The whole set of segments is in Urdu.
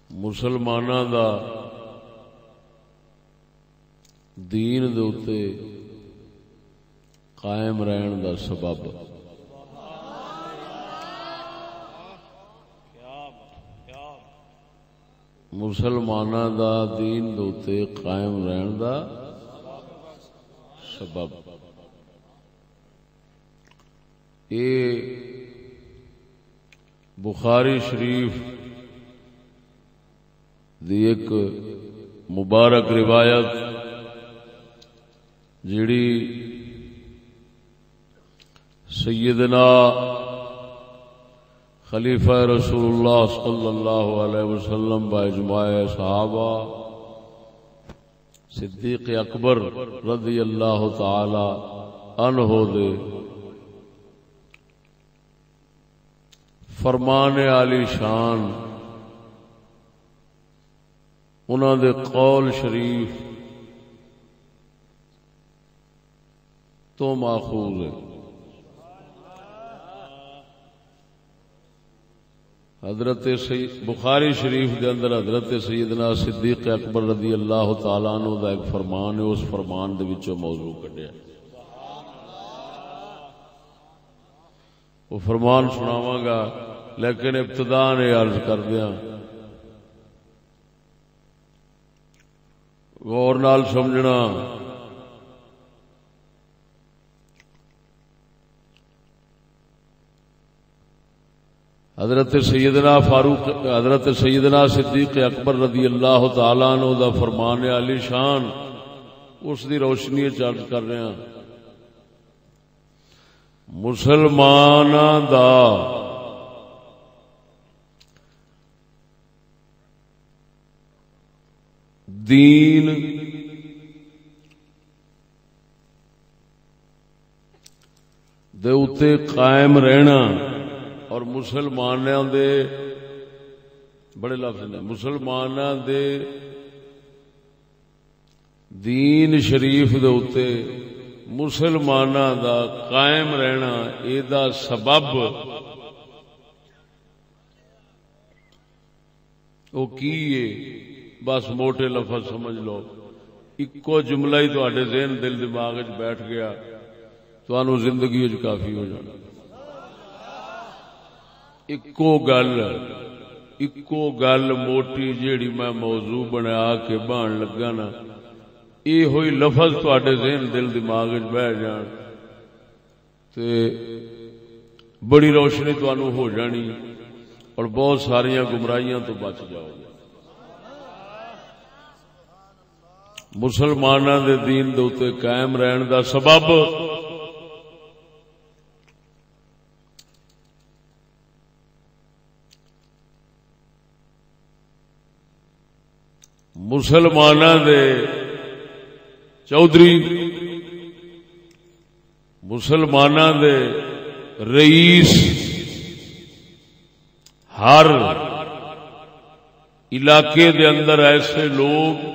مسلماناں دا دین دے اتے قائم رہن دا سبب مسلماناں دا دین دے اتے قائم رہن دا سبب یہ بخاری شریف دی ایک مبارک روایت جیڑی سیدنا خلیفہ رسول اللہ صلی اللہ علیہ وسلم باجماع صحابہ صدیق اکبر رضی اللہ تعالی عنہ دے فرمان عالی شان انہاں دے قول شریف تو ماخوذ ہے. حضرت بخاری شریف دے اندر حضرت سیدنا صدیق اکبر رضی اللہ تعالی عنہ دا ایک فرمان ہے، اس فرمان دے وچوں موضوع کڈیا. وہ فرمان سناواں گا، لیکن ابتداء نے عرض کر دیاں غور نال سمجھنا. حضرت سیدنا صدیق اکبر رضی اللہ تعالی عنہ دا فرمان عالی شان اس دی روشنی عرض کر رہے ہیں. مسلماناں دا دین دے اتے قائم رہنا اور مسلماناں دے بڑے لفظ نے مسلماناں دے دین شریف دے اتے مسلماناں دا قائم رہنا اے دا سبب او کی ہے؟ بس موٹے لفظ سمجھ لو، اکو جملہ ہی تواڈے ذہن دل دماغ وچ بیٹھ گیا تانوں زندگی وچ کافی ہو جانا. اکو گل موٹی جیڑی میں موضوع بنا کے بان لگا نا، یہ ہوئی لفظ تواڈے ذہن دل دماغ وچ بیٹھ جان تے بڑی روشنی تانوں ہو جانی اور بہت ساریاں گمراہیاں تو بچ جاؤ گے. مسلماناں دے دین دے اتے قائم رہن دا سبب مسلماناں دے چودھری، مسلماناں دے رئیس ہر علاقے دے اندر ایسے لوگ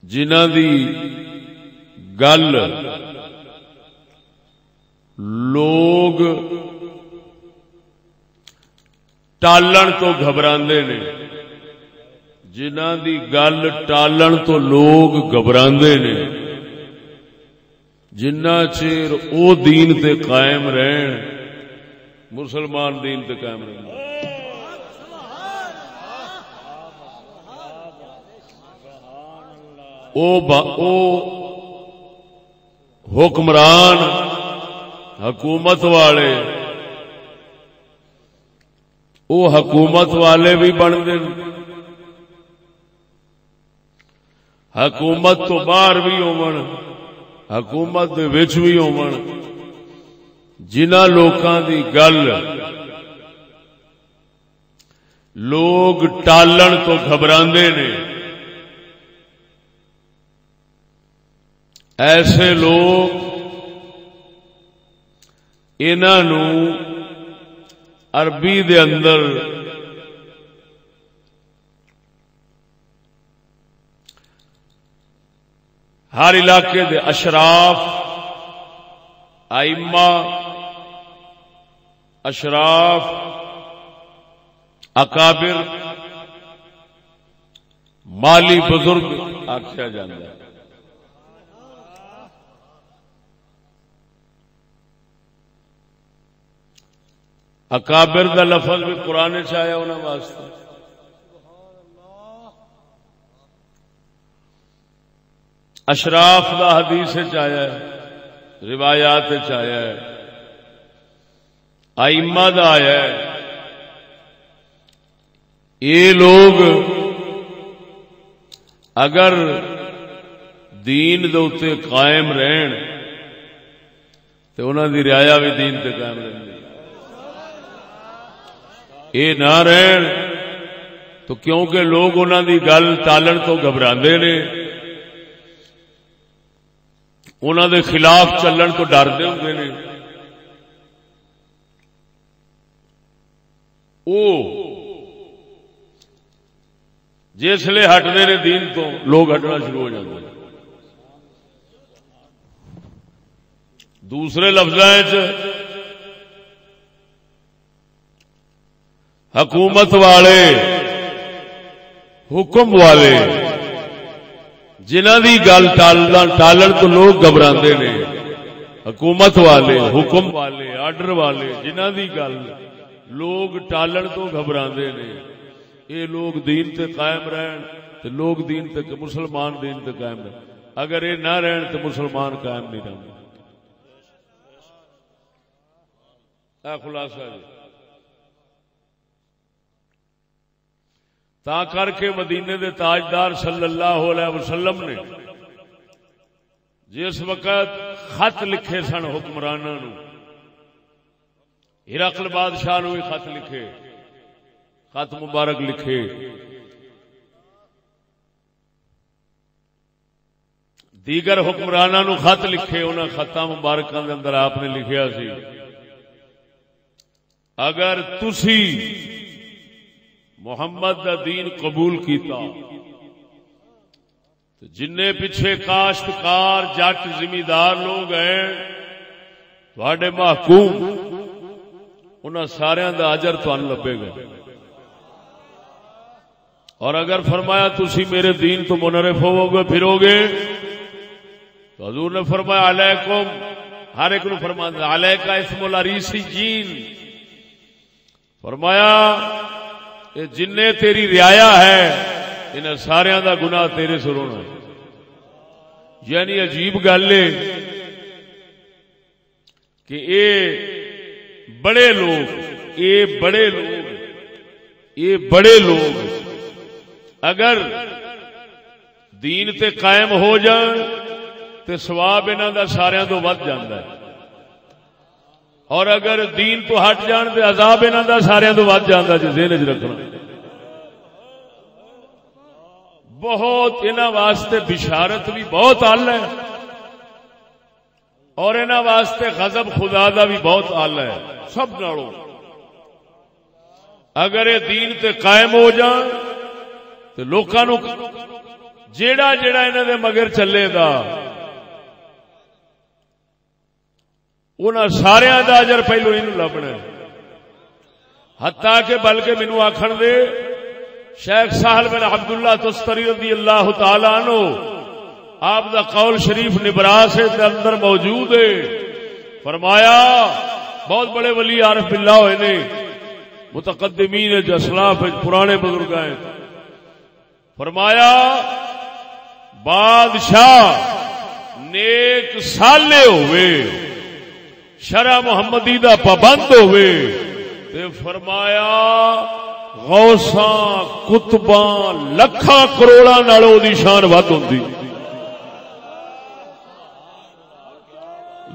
جنہاں دی گل لوگ ٹالن تو گھبراندے نے، جنہاں دی گل ٹالن تو لوگ گھبراندے نے، جنہ چیر او دین تے قائم رہن، مسلمان دین تے قائم رہن. او حکمران حکومت والے او حکومت والے بھی بندے، حکومت تو باہر بھی ہون، حکومت دے وچ بھی ہون، جنہاں لوکاں دی گل لوگ ٹالن تو گھبراندے نے، ایسے لوگ انہاں نو عربی دے اندر ہر علاقے دے اشراف، ائمہ، اشراف، اکابر مالی بزرگ آخیا جاتا ہے. اکابر دا لفظ بھی قرآن چ آیا انہاں واسطے. اشراف دا حدیث چ آیا ہے, روایات چ آیا ہے, ائمہ دا آیا ہے. یہ لوگ اگر دین دے اوتے قائم رہن تو انہاں دی رعایا بھی دین تے قائم رہندی. یہ نہ رہن تو کیونکہ لوگ انہاں دی گل ٹالن تو گھبراندے نے, انہاں دے خلاف چلن تو ڈردے ہوندے نے. او جسلے ہٹدے نے دین تو لوگ ہٹنا شروع ہو جاتے ہیں. دوسرے لفظاں حکومت والے, حکم والے, جنہاں دی گل ٹالن تو لوگ گھبراندے نے. حکومت والے, حکم والے, آرڈر والے, جنہاں دی گل لوگ ٹالن تو گھبراندے نے. یہ لوگ دین تے قائم رہن تے لوگ دین تے, مسلمان دین تے قائم رہن. اگر یہ نہ رہن تو مسلمان قائم نہیں رہتے. خلاصہ جی. تا کر کے مدینے دے تاجدار صلی اللہ علیہ وسلم نے جس وقت خط لکھے سن حکمراناں نو, ہرقل بادشاہ نو بھی خط لکھے, خط مبارک لکھے, دیگر حکمراناں نو خط لکھے. انہاں خطاں مبارکاں دے اندر آپ نے لکھیا سی اگر تسی محمد دا دین قبول کیتا تو جننے پیچھے کاشتکار جٹ زمیندار لوگ ہیں تواڈے محکوم, انہاں ساریاں دا اجر تانوں لبے گا. اور اگر فرمایا تسی میرے دین تو منحرف ہوو گے, پھرو گے, تو حضور نے فرمایا علیکم, ہر ایک نو فرمایا علیکا اسم العریسی جین, فرمایا جننے تیری رعایا ہے انہاں ساریاں دا گناہ تیرے سر ہونا. یعنی عجیب گل ہے کہ اے بڑے لوگ اگر دین تے قائم ہو جان تے ثواب انہاں دا ساریاں تو ود جاندا ہے, اور اگر دین تو ہٹ جان تے عذاب انہاں دا ساریاں تو ود جاندا. جے ذہن وچ رکھنا بہت انہاں واسطے بشارت بھی بہت اعلی ہے, اور انہاں واسطے غضب خدا دا بھی بہت اعلی ہے سب نالوں. اگر یہ دین تے قائم ہو جان تو لوکاں نو جیڑا انہاں دے مگر چلے گا انہاں ساریاں دا اجر پہلو انہوں لبنا ہے. حتیٰ کہ بلکہ مینوں آکھن دے شیخ سہل بن عبداللہ تستری رضی اللہ تعالی عنہ آپ دا قول شریف نبراس دے اندر موجود ہے. فرمایا بہت بڑے ولی عارف باللہ ہوئے نے, متقدمین اسلاف پرانے بزرگ ہیں. فرمایا بادشاہ نیک سالے ہوئے, شرع محمدی دا پابند ہوئے, تے فرمایا غوثاں کتباں لکھاں کروڑاں نالوں دی شان ود ہوندی.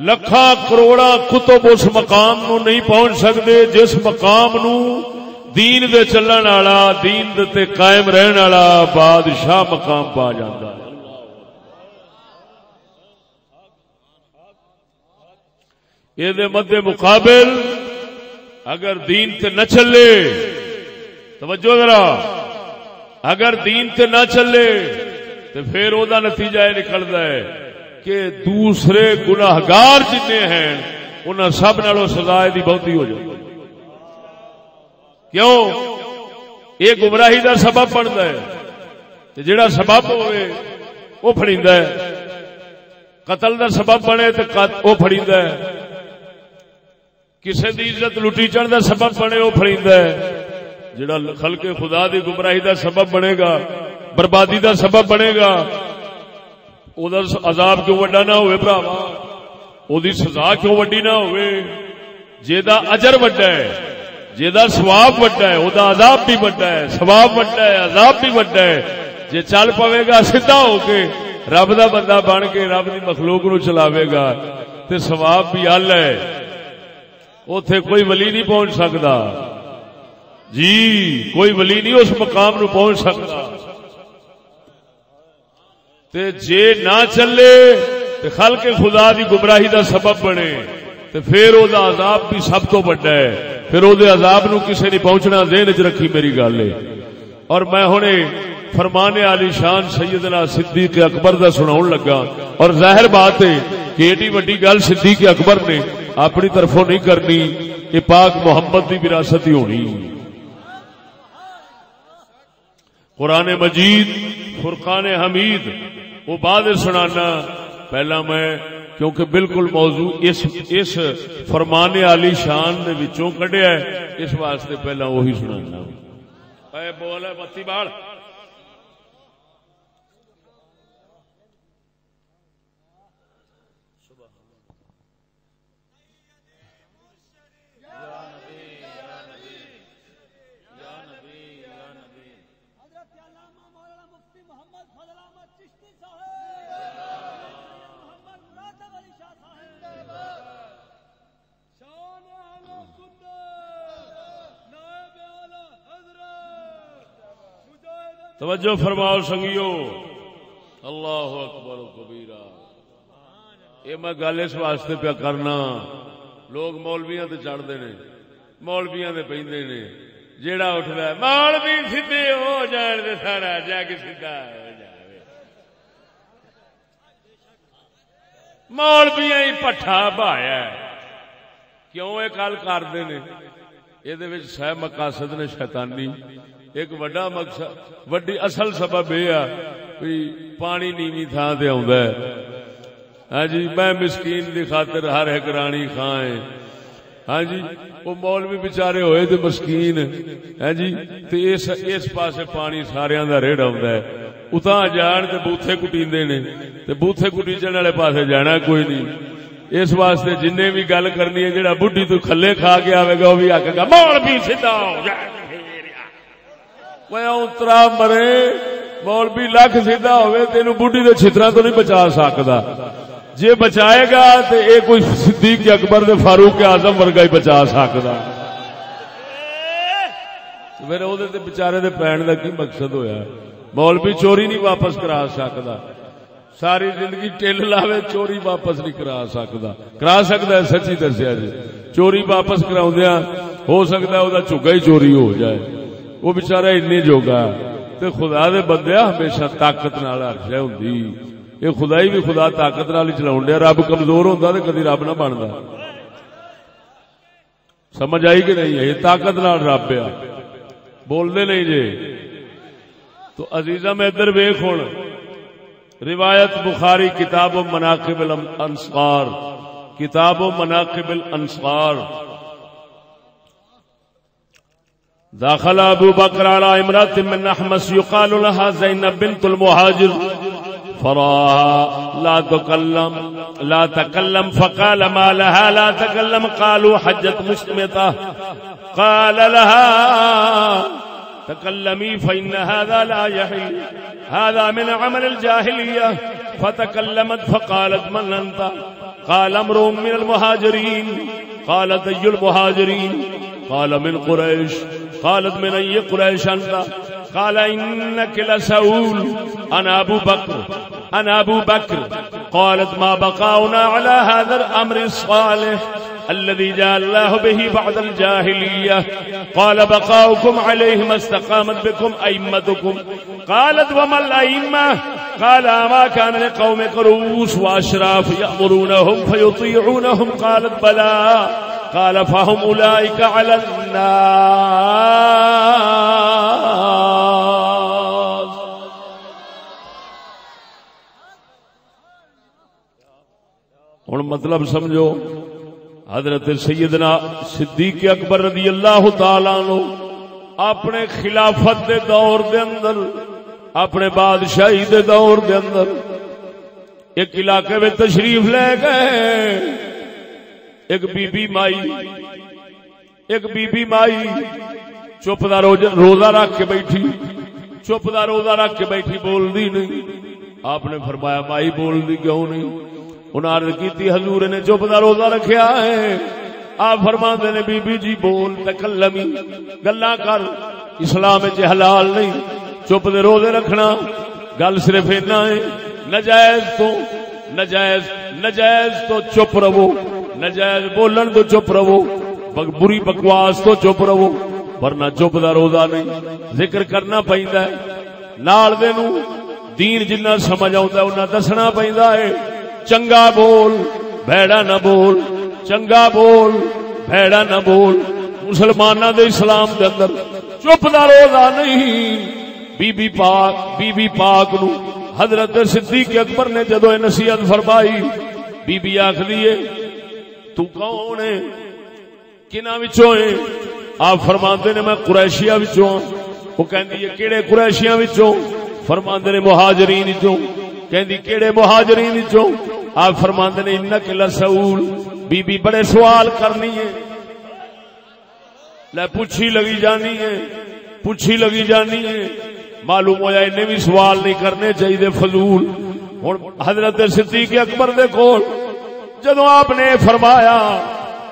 لکھاں کروڑاں کتب اس مقام نو نہیں پہنچ سکتے جس مقام نو دین دے چلن والا, دین دے تے قائم رہن والا بادشاہ مقام پا جاندا ہے. یہ دے مد مقابل اگر دین تے نہ چلے, توجہ ذرا, اگر دین تے نہ چلے تو پھر او دا نتیجہ یہ نکلدا ہے کہ دوسرے گناہگار جتنے ہیں انہاں سب نالوں سزا دی بہتی ہو جائے. کیوں یہ گمراہی دا سبب بنتا ہے، جڑا سبب ہوئے وہ پھڑیندا ہے، قتل دا سبب بنے تو وہ پھڑیندا ہے، کسی دی عزت لٹی چڑھ دا سبب بنے وہ پھڑیندا ہے، جڑا خلق خدا دی گمراہی دا سبب بنے گا، بربادی دا سبب بنے گا، او دا عذاب کیوں وڈا نہ ہوئے بھراوا، او دی سزا کیوں وڈی نہ ہوئے، جیدا اجر وڈا ہے، جیدا ثواب وڈا ہے، او دا عذاب بھی وڈا ہے، ثواب وڈا ہے، عذاب بھی وڈا ہے، جے چل پوے گا سیدھا ہو کے رب دا بندہ بن کے رب دی مخلوق نو چلاوے گا تے ثواب بھی ال ہے، اوتھے کوئی ولی نہیں پہنچ سکدا جی، کوئی ولی نہیں اس مقام نو پہنچ سکتا، تے جے نہ چلے تے خلق خدا دی گمراہی دا سبب بنے تے پھر او دا عذاب بھی سب تو بڑا ہے، پھر او دے عذاب نو کسے نہیں پہنچنا، ذہن وچ رکھی میری گل ہے۔ اور میں ہنے فرمان عالی شان سیدنا صدیق اکبر دا سناؤن لگا، اور ظاہر بات ہے کہ ایڈی وڈی گل صدیق اکبر نے اپنی طرفوں نہیں کرنی، یہ پاک محمد دی وراثت ہی ہونی۔ قرآن مجید فرقان حمید وہ بعد سنانا، پہلا میں کیونکہ بالکل موضوع اس فرمان عالی شان دے وچوں کڈیا ہے، اس واسطے پہلا وہی سنانا۔ اے بول اے بتی بال توجہ فرماؤ سنگیو، اللہ اکبر کبیرہ۔ یہ میں گل اس واسطے پیا کرنا، لوگ مولویاں تے چڑھتے نے، مولویاں تے پیندے نے، جیڑا اٹھدا ہے مولوی سیدھے ہو جان تے سارا جگ سیدھا ہو جاوے، مولویاں ہی پٹھا بھایا کیوں یہ گل کردے نے؟ یہ وچ سہ مقاصد نے شیطانی۔ ایک وڈا مقصد وڈی اصل سبب یہ ہے پانی نیوی تھان تے آندا ہے، ہاں جی میں مسکین دی خاطر ہر ایک رانی کھائیں، ہاں جی وہ مولوی بیچارے ہوئے تے مسکین، ہاں جی تے اس پاسے پانی ساریاں دا ریڑ آندا ہے، اتاں جان تے بوتھے کٹیندے نے تے بوتھے کٹیچن والے پاسے جانا کوئی نہیں۔ اس واسطے جن نے بھی گل کرنی ہے جڑا بڈھی تو کھلے کھا کے آئے گا وہ بھی آکے گا مولوی سیدھا ہو جائے، اترا مرے مولوی لکھ سیدھا ہوئے تینوں بڈھی دے چھتراں تو نہیں بچا سکدا، جے بچائے گا تے اے کوئی صدیق اکبر دے فاروق اعظم ورگا ہی بچا سکدا، پھر او دے بیچارے دے پین دا کی مقصد ہویا؟ مولوی چوری نہیں واپس کرا سکدا، ساری زندگی ٹل لاوے چوری واپس نہیں کرا سکدا ہے، سچی دسیا جی چوری واپس کراؤندیاں ہو سکدا ہے او دا جھگا ہی چوری ہو جائے، وہ بچارا انی جوگا تے خدا دے بندے ہمیشہ طاقت نال ہر شے ہوندی، یہ خدائی بھی خدا طاقت نال ہی چلاون دیا، رب کمزور ہوندا تے کدی رب نہ بندا، سمجھ آئی کہ نہیں؟ یہ طاقت نال رب ہے، بول دے نہیں جے تو عزیزاں میں ادھر ویکھ ہن روایت بخاری کتاب و مناقب الانصار، کتاب و مناقب الانصار، داخل ابو بکر على امرأة من احمس يقال لها زینب بنت المهاجر فراها لا تكلم فقال ما لها لا تكلم، قالوا حجت مسلمة، قال لها تكلمي فإن هذا لا يحل، هذا من عمل الجاهلية، فتكلمت فقالت من أنت؟ قال امرؤ من المهاجرين، قالت أي المهاجرين؟ قال من قريش، قالت من أي قريش أنت؟ قال إنك لسؤول، أنا أبو بكر، قالت ما بقاؤنا على هذا الأمر الصالح الذي جاء الله به بعد الجاهلية، قال بقاؤكم عليه ما استقامت بكم أئمتكم، قالت وما الأئمة؟ قال ما كان لقومك رؤوس وأشراف يأمرونهم فيطيعونهم، قالت بلى، قال فهم أولئك على النار مطلب سمجھو، حضرت سیدنا صدیق اکبر رضی اللہ تعالی عنہ اپنے خلافت دے دور دے اندر، اپنے بادشاہی دے دور دے اندر ایک علاقے میں تشریف لے گئے. ایک بی بی مائی چپ دا روزہ رکھ کے بیٹھی، چپ دا روزہ رکھ کے بیٹھی، بول دی نہیں. آپ نے فرمایا مائی بول دی کیوں نہیں؟ انہاں عرض کیتی حضور نے چپ دا روزہ رکھیا ہے. آپ فرماندے نے بی بی جی بول، تکلمی، گلاں کر، اسلام وچ حلال نہیں چپ دے روزے رکھنا. گل صرف اتنا ہے، نجائز تو چپ رہو، نجائز بولن تو چپ رہو، بری بکواس تو چپ رہو، ورنہ چپ دا روزہ نہیں. ذکر کرنا پیندا ہے، نال دے نوں دین جنہ سمجھ آوندا انہاں دسنا پیندا ہے. چنگا بول بھیڑا نہ بول، چنگا بول بھیڑا نہ بول. مسلماناں دے اسلام دے اندر چپ دا روزہ نہیں. بی بی پاک نو حضرت صدیق اکبر نے جدو نصیحت فرمائی، بی بی آکھدی ہے تو کون ہے، کناں وچوں ہے؟ آپ فرماندے نے میں قریشیاں وچوں ہاں. وہ کہندی ہے کیڑے قریشیاں وچوں؟ فرماندے نے مہاجرین وچوں. کہندی کیڑے مہاجرین وچوں؟ آپ فرماندے نے انک لسؤول. بی بی بڑے سوال کرنی ہے، لے پوچھی لگی جانی ہے، پوچھی لگی جانی ہے. معلوم ہویا انہیں بھی سوال نہیں کرنے چاہیے، فضول. ہن حضرت صدیق اکبر دے کول جدوں آپ نے فرمایا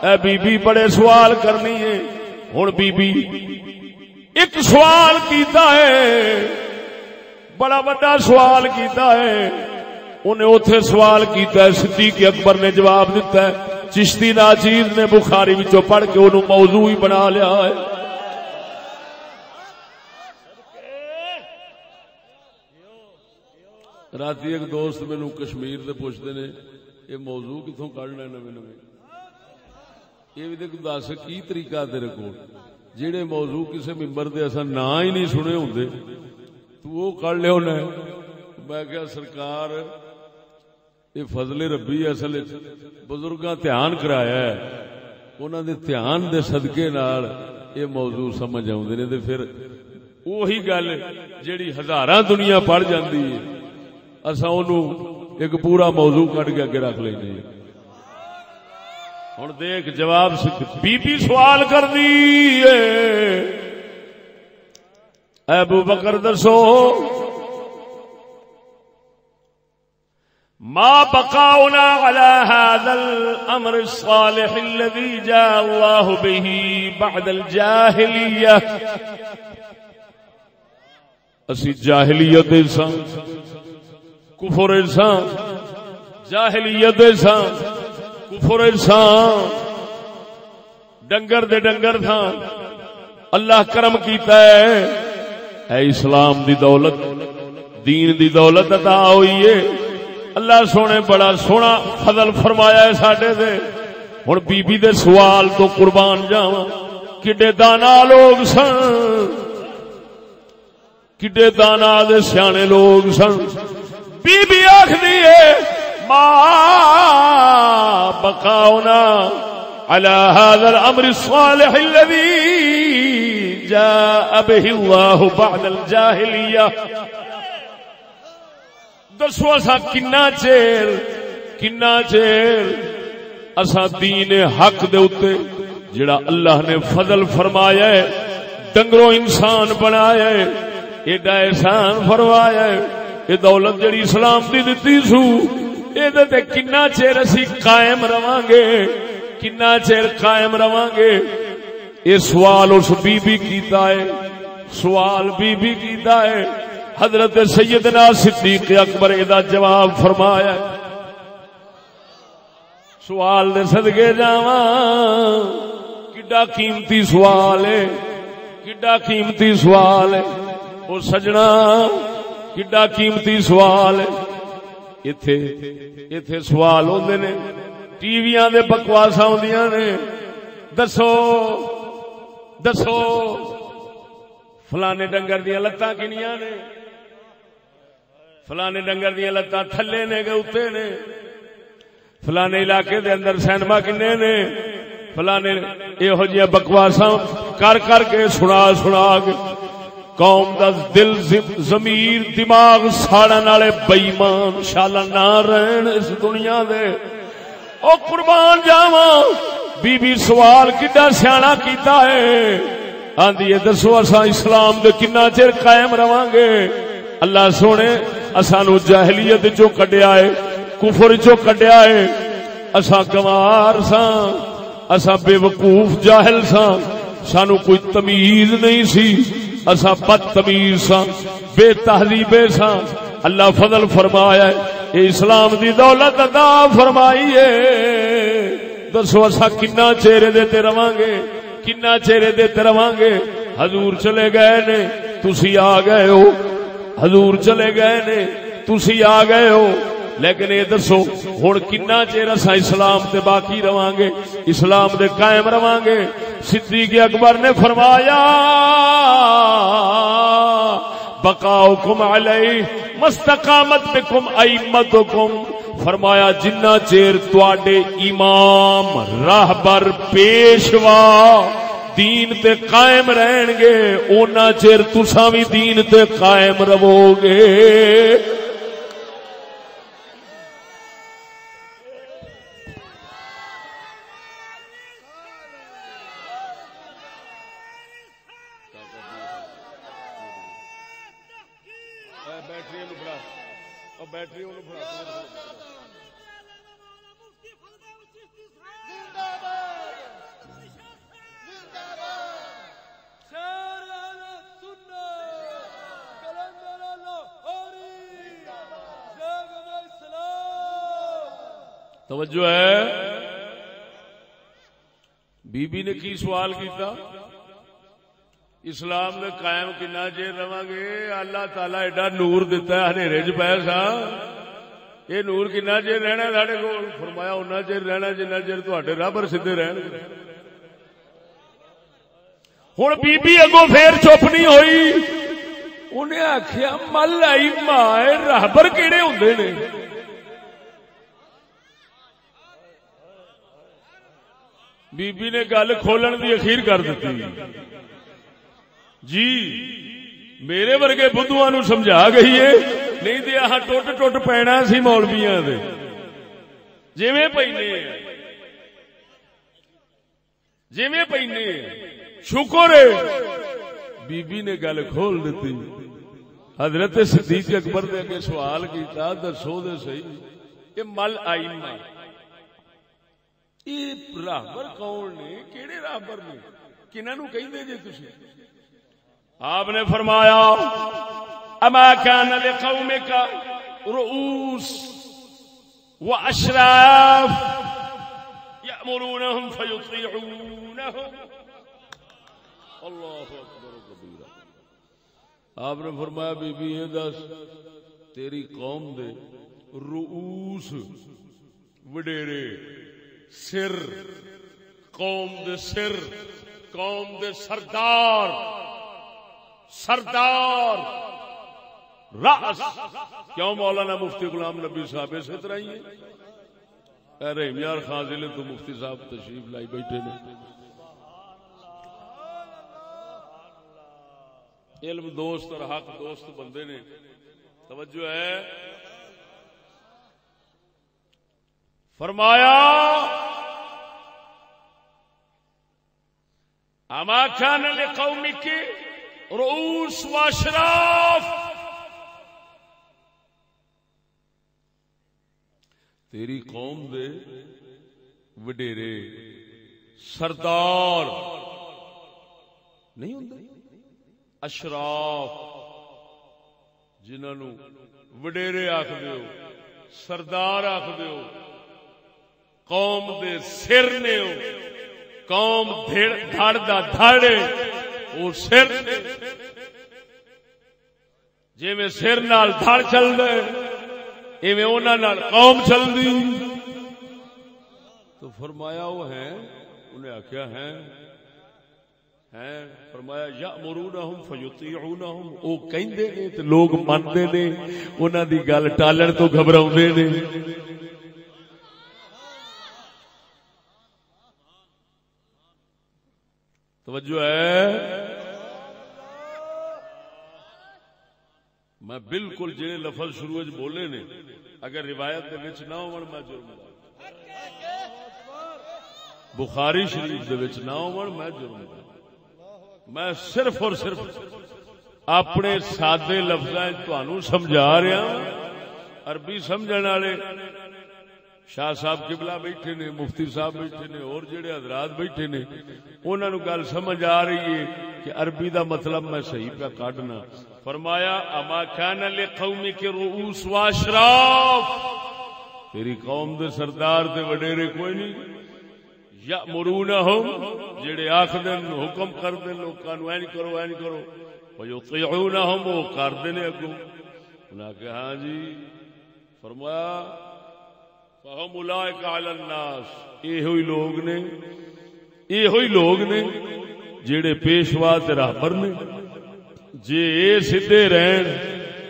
اے بی بی بڑے سوال کرنی ہے، ہن بی بی ایک سوال کیتا ہے، بڑا بڑا سوال کیتا ہے. انہیں اوتھے سوال کیتا ہے، صدیق اکبر نے جواب دیتا ہے. چشتی ناچیز نے بخاری وچوں پڑھ کے انہوں موضوع ہی بنا لیا ہے. رات ایک دوست مینو کشمیر دے پوچھتے نے یہ موضوع کتوں کڈنا نویں نویں، یہ بھی دیکھ دس کی طریقہ تیرے کول جہے موضوع کسی ممبر دے اصا نا ہی نہیں سنے ہوندے تو وہ کڈ لیا ہونا. میں کہا سرکار یہ فضل ربی اصل بزرگاں دھیان کرایا ہے، انہاں دے دھیان دے صدقے نال یہ موضوع سمجھ آوندے نے. تے پھر وہی گل جیڑی ہزاراں دنیا پڑھ جاندی ہے اساں اونوں ایک پورا موضوع کڈ کے اگے رکھ لینے. ہن دیکھ جواب بی بی سوال کر دی ہے، ابو بکر دسو ما بقاؤنا على هذا الامر الصالح الذي جاء الله به بعد الجاهليه. اسی جاہلیت انسان، کفر انسان، جاہلیت انسان، کفر انسان، ڈنگر دے ڈنگر تھا. اللہ کرم کیتا ہے، اے اسلام دی دولت، دین دی دولت عطا ہوئی ہے. اللہ سونے بڑا سونا فضل فرمایا ہے ساڈے تے. ہن بی بی دے سوال تو قربان جاواں، کڈے دانا لوگ سن، کڈے دانا دے سیانے لوگ سن. بی بی آکھدی ہے ما بقاؤنا على هذا الامر الصالح الذي جاء به الله بعد الجاهليه. دسو اسا کنا چیر اسا دین حق دے اوتے جڑا اللہ نے فضل فرمایا ہے، ڈنگروں انسان بنایا ہے، ایڈا احسان فرمایا ہے، یہ دولت جڑی اسلام دی دتی سو اے تے کنا چیر اسی قائم رواں گے، کنا چیر قائم رواں گے. یہ سوال اس بی بی کیتا ہے، سوال بی بی کیتا ہے. حضرت سیدنا صدیق اکبر دا جواب فرمایا. سوال دے صدقے جاواں، کڈا قیمتی سوال ہے، کڈا قیمتی سوال ہے. او سجنا کڈا قیمتی سوال ہے. ایتھے سوال ہوندے نے، ٹی ویاں دے بکواساں ہوندیاں نے. دسو فلانے ڈنگر دیاں لتاں کنیاں نے، فلانے ڈنگر دیاں لتاں تھلے نے کہ اوتے نے. فلانے علاقے دے اندر سینما کنے نے، فلانے یہو جہاں بکواساں کر کر کے سنا کے قوم دا دل ضمیر دماغ ساڑن والے بے ایمان شالا نہ رہن اس دنیا دے۔ او قربان جاواں بی بی سوال کڈا سیاںا کیتا ہے، آندی ہے دسو اساں اسلام دے کنا چر قائم رواں گے؟ اللہ سونے اسانو جاہلیت چو کڈیا ہے، کفر چو کڈیا ہے، اساں گوار ساں، اساں بے وقوف جاہل ساں، سانو کوئی تمیز نہیں سی، اساں بدتمیز ساں، بے تہذیبے ساں۔ اللہ فضل فرمایا ہے اے اسلام دی دولت عطا فرمائی ہے، دسو اساں کنا چہرے دیتے رواں گے، کنا چہرے دیتے رواں گے؟ حضور چلے گئے نے تسی آ گئے ہو، حضور چلے گئے نے تسی آ گئے ہو، لیکن یہ دسو ہن کنا چیر اساں اسلام تے باقی رواں گے، اسلام دے قائم رواں گے؟ صدیق اکبر نے فرمایا بقاؤکم علیہ مستقامت بکم ائمتکم، فرمایا جنہ چیر تواڈے امام راہبر پیشوا دین تے قائم رہن گے اونا چیر تساں وی دین تے قائم رہو گے۔ توجہ ہے؟ بی بی نے کی سوال کیتا؟ اسلام نے قائم کنا چیر رواں گے؟ اللہ تعالی ایڈا نور دیتا ہے ہنیرے چ پے سا، یہ نور کنا چیر رہنا ساڈے کول؟ فرمایا اُنہ چیر رہنا جنہ چیر تہاڈے راہبر سیدھے رہن گے۔ ہن بی بی اگوں پھر چپ نہیں ہوئی، انہیں آخیا مل آئی ماں راہبر کیڑے ہوندے نے؟ بی بی نے گل کھولن دی اخیر کر دیتی، جی میرے ورگے بدھواں نو سمجھا گئی ہے، نہیں تے آہ ٹوٹ ٹوٹ پینا سی مولویاں دے جویں پینے جویں پینے۔ شکر ہے بی بی نے گل کھول دیتی۔ حضرت صدیق اکبر نے اگے سوال کیتا دسو دے صحیح کہ مل آئمہ یہ راہبر کون نے؟ کیڑے راہبر نے؟ کنہاں نو کہندے جے تسی؟ آپ نے فرمایا اما کان لقومک رؤوس واشراف یأمرونہم فیطیعونہم۔ اللہ اکبر کبیرہ۔ آپ نے فرمایا بی بی یہ دس تیری قوم دے رؤوس وڈیرے، سر، قوم دے سر، قوم دے سردار، سردار راس، کیوں مولانا مفتی غلام نبی صاحب اسی طرح ہی ہے؟ رحیم یار خان ضلع تو مفتی صاحب تشریف لائی بیٹھے نے، علم دوست اور حق دوست بندے نے۔ توجہ ہے؟ فرمایا اما کان لقومک رؤوس واشراف، تیری قوم دے وڈیرے سردار نہیں ہوندے، اشراف جنہاں نو وڈیرے آکھدے ہو، سردار آکھدے ہو، قوم دے سر نے ہو، قوم دھڑ دا دھڑے وہ سر جی میں سر نال دھڑ چل دے ایویں انہاں نال قوم چل دی۔ تو فرمایا وہ ہیں، انہیں آخیا ہیں، فرمایا یأمرونہم فیطیعونہم، او کہندے نے تے لوگ مندے نے، انہاں دی گل ٹالن تو گھبراؤندے نے۔ توجہ ہے. میں بالکل جڑے لفظ شروع وچ بولے نے اگر روایت دے وچ نہ ہون میں جرم بخاری شریف دے وچ نہ ہون میں جرم میں صرف اور صرف اپنے سادے لفظاں تانوں سمجھا رہا ہوں. عربی سمجھن والے شاہ صاحب قبلہ بیٹھے نے, مفتی صاحب بیٹھے نے, اور جڑے حضرات بیٹھے نے انہاں نو گل سمجھ آ رہی ہے کہ عربی دا مطلب میں صحیح پہ کاٹنا. فرمایا اما کان لقومک رؤوس و اشراف, تیری قوم دے سردار تے وڈیرے کوئی نہیں. یامرونہم, جڑے آکھدن حکم کردے لوکاں نو این کرو این کرو. ویطیعونہم, وہ کردے نے اگوں. انہاں کہ ہاں جی. فرمایا فہم اولئک علی الناس, یہ ہوئی لوگ نے, یہ ہوئی لوگ نے جڑے پیشوا تے راہبر نے. جے اے سیدھے رہن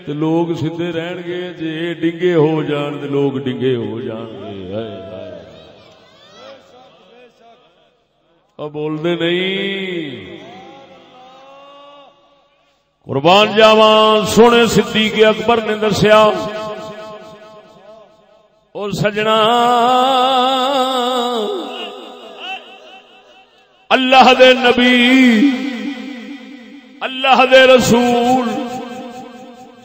تے لوگ سیدھے رہن گے, جے اے ڈنگے ہو جان تے لوگ ڈنگے ہو جان گے. اب بول دے نہیں. قربان جاواں سونے صدیق اکبر نے دسیا اور سجنا اللہ دے نبی اللہ دے رسول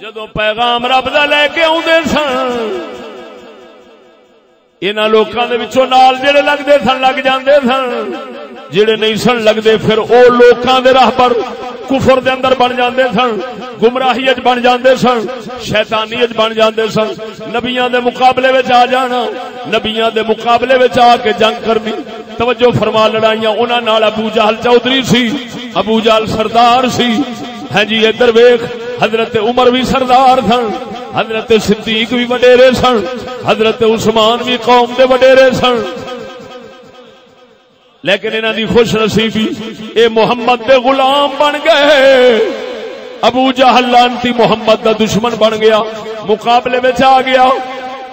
جدو پیغام رب دا لے کے آدھے سن انہاں لوکاں دے وچوں نال جڑے لگدے سن لگ جاندے سن, جڑے نہیں سن لگدے پھر او لوکاں دے راہبر کفر دے اندر بن جاندے سن, گمراہی وچ بن جاندے سن, شیطانی وچ بن جاندے سن. نبیاں دے مقابلے وچ آ جانا, نبیاں دے مقابلے وچ آ کے جنگ کرنی. توجہ فرما, لڑائیاں انہاں نال ابو جہل چودھری سی, ابو جہل سردار سی. ہاں جی ادھر ویکھ, حضرت عمر بھی سردار سن, حضرت صدیق بھی وڈیرے سن, حضرت عثمان بھی قوم دے وڈیرے سن. لیکن انہاں دی خوش نصیبی اے محمد دے غلام بن گئے. ابو جہل لعنتی محمد دا دشمن بن گیا, مقابلے وچ آ گیا.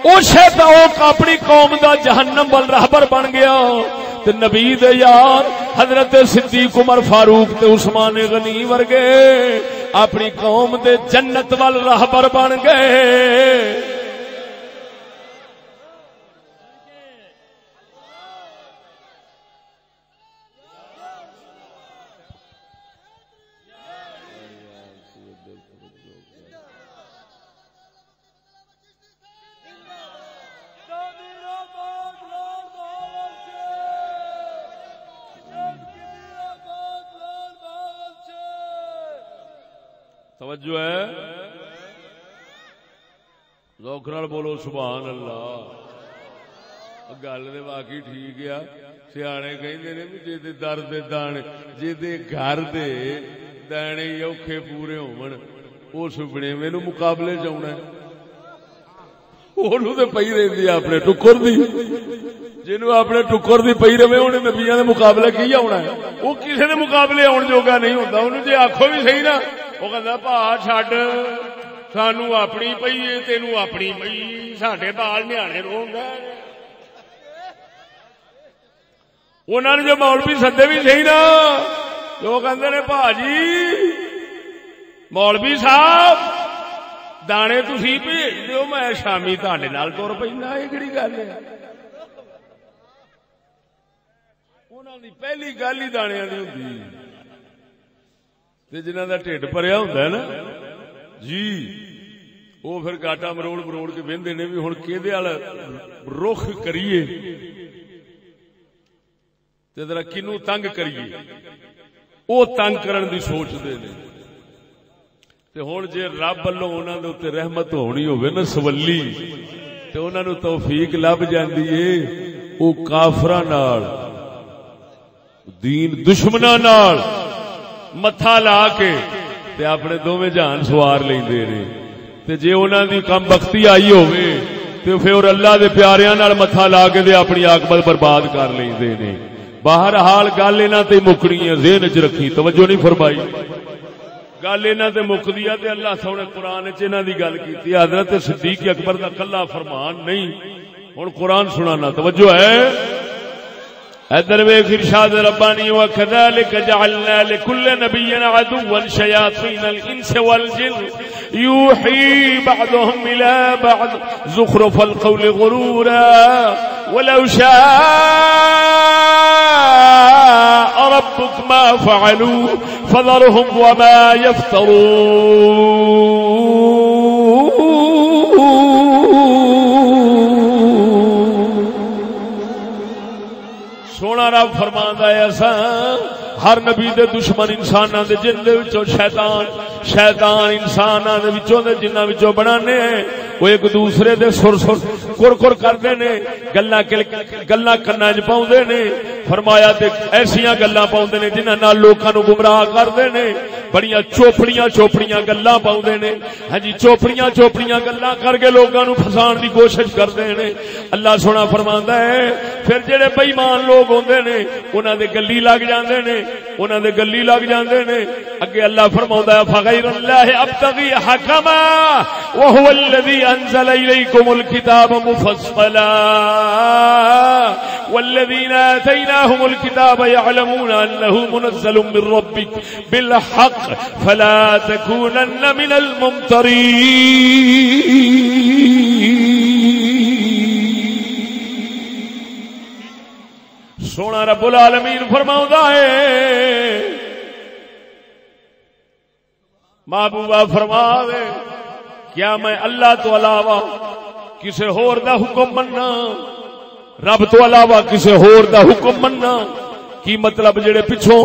او شیطان اپنی قوم دا جہنم ول راہبر بن گیا. تے نبی دے یار حضرت صدیق عمر فاروق تے عثمان غنی ورگے اپنی قوم دے جنت ول راہبر بن گئے. توجہ ہے, ذوق نال بولو سبحان اللہ. گل تو واقعی ٹھیک ہے. سیانے کہندے نے جے دے در دے دانے, جے دے گھر دے دانے اوکھے پورے ہون اس بنیوے نو مقابلے چ آنا, اونوں تے پئی رہندی اپنے ٹکر دی. جنوں اپنے ٹکر دی پئی رہے انہیں نبیاں دے مقابلے کی آنا ہے. وہ کسے دے مقابلے آن جوگا نہیں ہوندا. اونوں جے آکھو بھی صحیح نا, وہ کہندا بھا چھڈ سانو اپنی پئی ہے تینوں اپنی پئی, ساڈے بال نیانے رون گے. انہاں نے جو مولوی سدے بھی صحیح نا, وہ کہندے نے بھا جی مولوی صاحب دانے تسی بھیج دیو, میں شامی تہاڈے نال تر پینا. یہ کہڑی گل ہے؟ انہاں دی پہلی گل ہی دانیاں دی ہوندی تے جنہاں دا ٹھڈ بھریا ہوندا ہے نا جی, وہ پھر گاٹا مروڑ مروڑ کے وہندے نے بھی ہن کیدے والا رخ کریے تے ذرا کنوں تنگ کریے. وہ تنگ کرن دی سوچدے نے. تے ہن جے رب والوں انہاں دے اوتے رحمت ہونی ہوے نا سولی, تے انہاں نو توفیق لب جاندی ہے. او کافراں نال دین دشمناں نال متھا لا کے تے اپنے دوویں جہان سوار لیندے نے. تے جے انہاں دی کم بختی آئی ہوے تے پھر اللہ دے پیاریاں نال متھا لا کے تے اپنی عاقبت برباد کر لیندے نے. بہرحال گل انہاں تے مکڑی ہے, ذہن وچ رکھی. توجہ نہیں فرمائی. گل انہاں تے مکدی ہے تے اللہ سونے قرآن وچ انہاں دی گل کیتی. حضرت صدیق اکبر دا کلا فرمان نہیں, ہن قرآن سنانا. توجہ ہے. ادھر ویکھ ارشاد ربانی وکذالک جعلنا لكل نبی عدوا شیاطین الانس والجن یوحی بعضهم الى بعض زخرف القول غرورا ولو شاء ربك ما فعلوا فذرهم وما يفترون. سونا رب فرماندا ہے اساں ہر نبی دے دشمن انساناں دے جن دے وچوں شیطان انساناں دے وچوں دے جنہاں وچوں بنانے وہ ایک دوسرے دے سر کر کردے نے گلاں کناں وچ پاوندے نے. فرمایا تے ایسیاں گلاں پاوندے نے جنہاں نال لوکاں نو گمراہ کردے نے. بڑیاں چوپڑیاں گلاں پاوندے نے. ہاں جی چوپڑیاں گلاں کر کے لوکاں نو پھسان دی کوشش کردے نے. اللہ سونا فرماندا ہے پھر جڑے بے ایمان لوگ ہوندے نے انہاں دے گلی لگ جاندے نے. اگے اللہ فرماوندا ہے فغیر اللہ ابتغی حکما وهو الذی انزل الیکم الکتاب مفصلا والذین آتیناهم الکتاب یعلمون انه منزل من ربک بالحق فلا تکونن من الممترین. سونا رب العالمین فرماؤں ہے محبوبہ فرما دے کیا میں اللہ تو علاوہ کسے ہور دا حکم مننا, رب تو علاوہ کسے ہور دا حکم مننا؟ کی مطلب جڑے پچھوں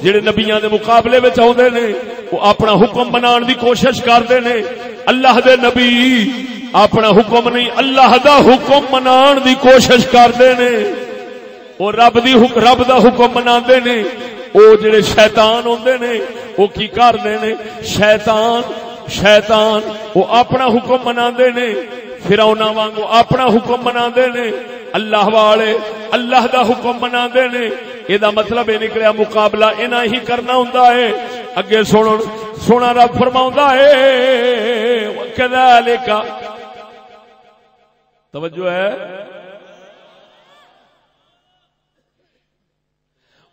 جڑے نبیاں دے مقابلے وچ اوندے نے وہ اپنا حکم منان دی کوشش کردے نے. اللہ دے نبی اپنا حکم نہیں اللہ دا حکم منان دی کوشش کردے نے. اور رب دا حکم مناندے نے. او جڑے شیطان ہوندے نے او کی کردے نے؟ شیطان او اپنا حکم مناندے نے. فرعوناں وانگو اپنا حکم مناندے نے. اللہ والے اللہ دا حکم مناندے نے. اے دا مطلب اے نکلیا مقابلہ انہاں ہی کرنا ہوندا ہے. اگے سونا رب فرماوندا ہے وکذالک توجہ ہے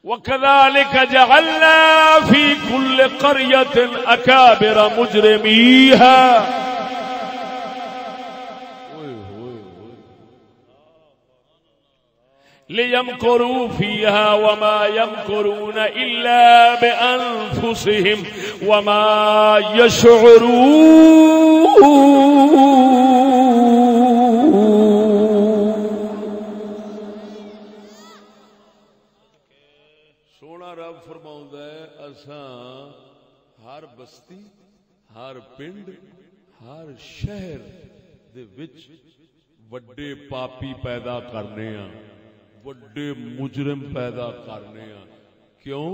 وَكَذَلِكَ جَعَلْنَا فِي كُلِّ قَرْيَةٍ أَكَابِرَ مُجْرِمِيهَا لِيَمْكُرُوا فِيهَا وَمَا يَمْكُرُونَ إِلَّا بِأَنفُسِهِمْ وَمَا يَشْعُرُونَ. رب فرماؤندا ہے اساں ہر بستی ہر پنڈ ہر شہر دے وچ وڈے پاپی پیدا کرنے ہاں, وڈے مجرم پیدا کرنے ہاں. کیوں؟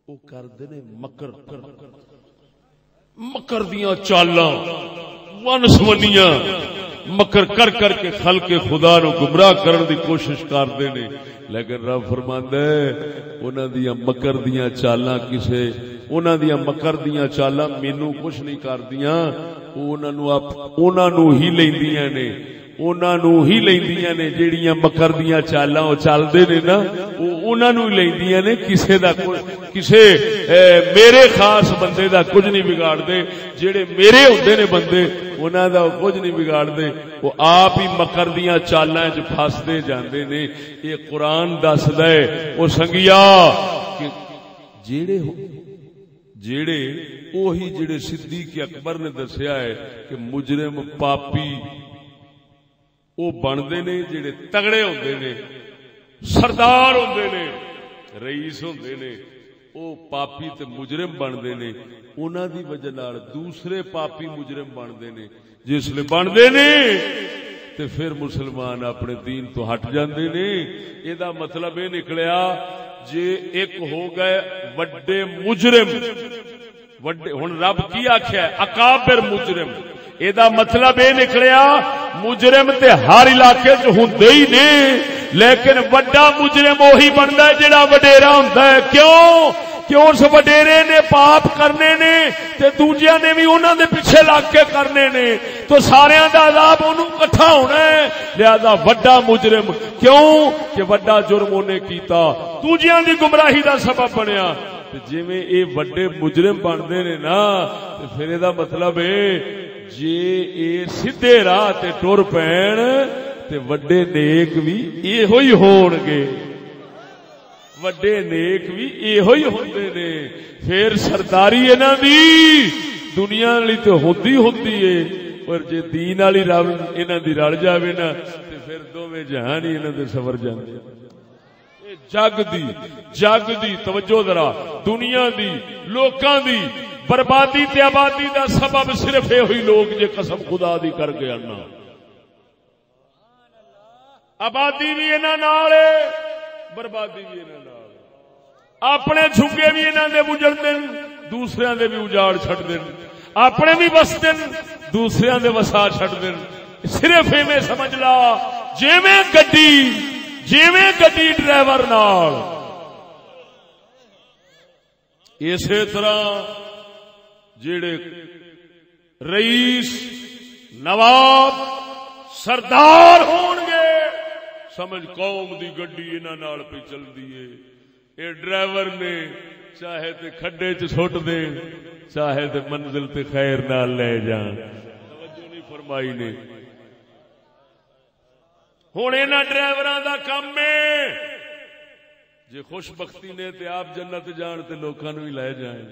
وہ کردے نے مکر دیاں چالاں ون سونیاں مکر کر کے خلق خدا نو گمراہ کرن دی کوشش کردے نے. لیکن رب فرماندا ہے انہاں دیاں مکر دیاں چالاں انہاں دیاں مکر دیاں چالاں مینوں کچھ نہیں کردیاں. انہاں نو ہی لیندیاں نے جیڑیاں مکر دیاں چالاں او چلدے نے نا انہاں نو لیندیاں نے. کسے میرے خاص بندے دا کچھ نہیں بگاڑ دے. جیڑے میرے ہوندے نے بندے انہاں دا کچھ نہیں بگاڑ دے. وہ آپ ہی مکر دیاں چالاں وچ پھسدے جاندے نے. یہ قرآن دسدا ہے او سنگیا کہ جڑے صدیق اکبر نے دسیا ہے کہ مجرم پاپی او بندے نے جڑے تگڑے ہوندے نے, سردار ہوندے نے, رئیس ہوندے نے, او پاپی تے مجرم بندے نے. انہاں دی وجہ نال دوسرے پاپی مجرم بندے نے. جس لے بندے نے تے پھر مسلمان اپنے دین تو ہٹ جاندے نے. اے دا مطلب اے نکلیا جے ایک ہو گئے وڈے مجرم وڈے ہن رب کی آکھیا ہے اکابر مجرم. اے دا مطلب اے نکلیا مجرم تے ہر علاقے چ ہوندے ہی نے, لیکن وڈا مجرم وہی بندا ہے جڑا وڈیرا ہوندا ہے. کیوں؟ کہ اس وڈیرے نے پاپ کرنے نے تے دوجیاں نے بھی انہاں دے پیچھے لگ کے کرنے نے تو ساریاں دا عذاب انہوں اکٹھا ہونا ہے. لہذا وڈا مجرم کیوں کہ وڈا جرم انہیں کیتا دوجیاں دی گمراہی دا سبب بنیا. جویں اے وڈے مجرم بنتے نے نا تے پھر دا مطلب ہے جے اے سیدھے راہ تے ٹر پین تے وڈے نیک بھی ایہو ہی ہون گے. وڈے نیک بھی ایہو ہی ہوندے نے. پھر سرداری انہاں دی دنیا والی تے ہوندی ہوندی ہے پر جے دین والی رل انہاں دی رل جاوے نا تے پھر دوویں جہان ہی انہاں دے سور جاندے. جگ دی توجہ ذرا دنیا دی لوکاں دی بربادی تے آبادی دا سبب صرف یہ ہوئی لوگ جے قسم خدا دی کر کے آنا. آبادی بھی انہاں نال ہے بربادی بھی انہاں نال. اپنے جھگے بھی انہاں دے اجڑ دین دوسریاں دے بھی اجاڑ چھڈ دین. اپنے بھی وس دین دوسریاں دے وسا چھڈ دین. صرف ایویں سمجھ لا جیویں گڈی ڈرائیور نال اسی طرح جڑے رئیس نواب سردار ہون گے سمجھ قوم دی گڈی انہاں نال پہ چلدی ہے. اے ڈرائیور نے چاہے تے کھڈے چ سٹ دے چاہے تے منزل تے خیر نال لے جان. توجہ نہیں فرمائی نے. ہن انہاں ڈرائیوراں دا کم ہے جے خوش بختی نے تے آپ جنت جان تے لوکاں نوں ہی لے جائیں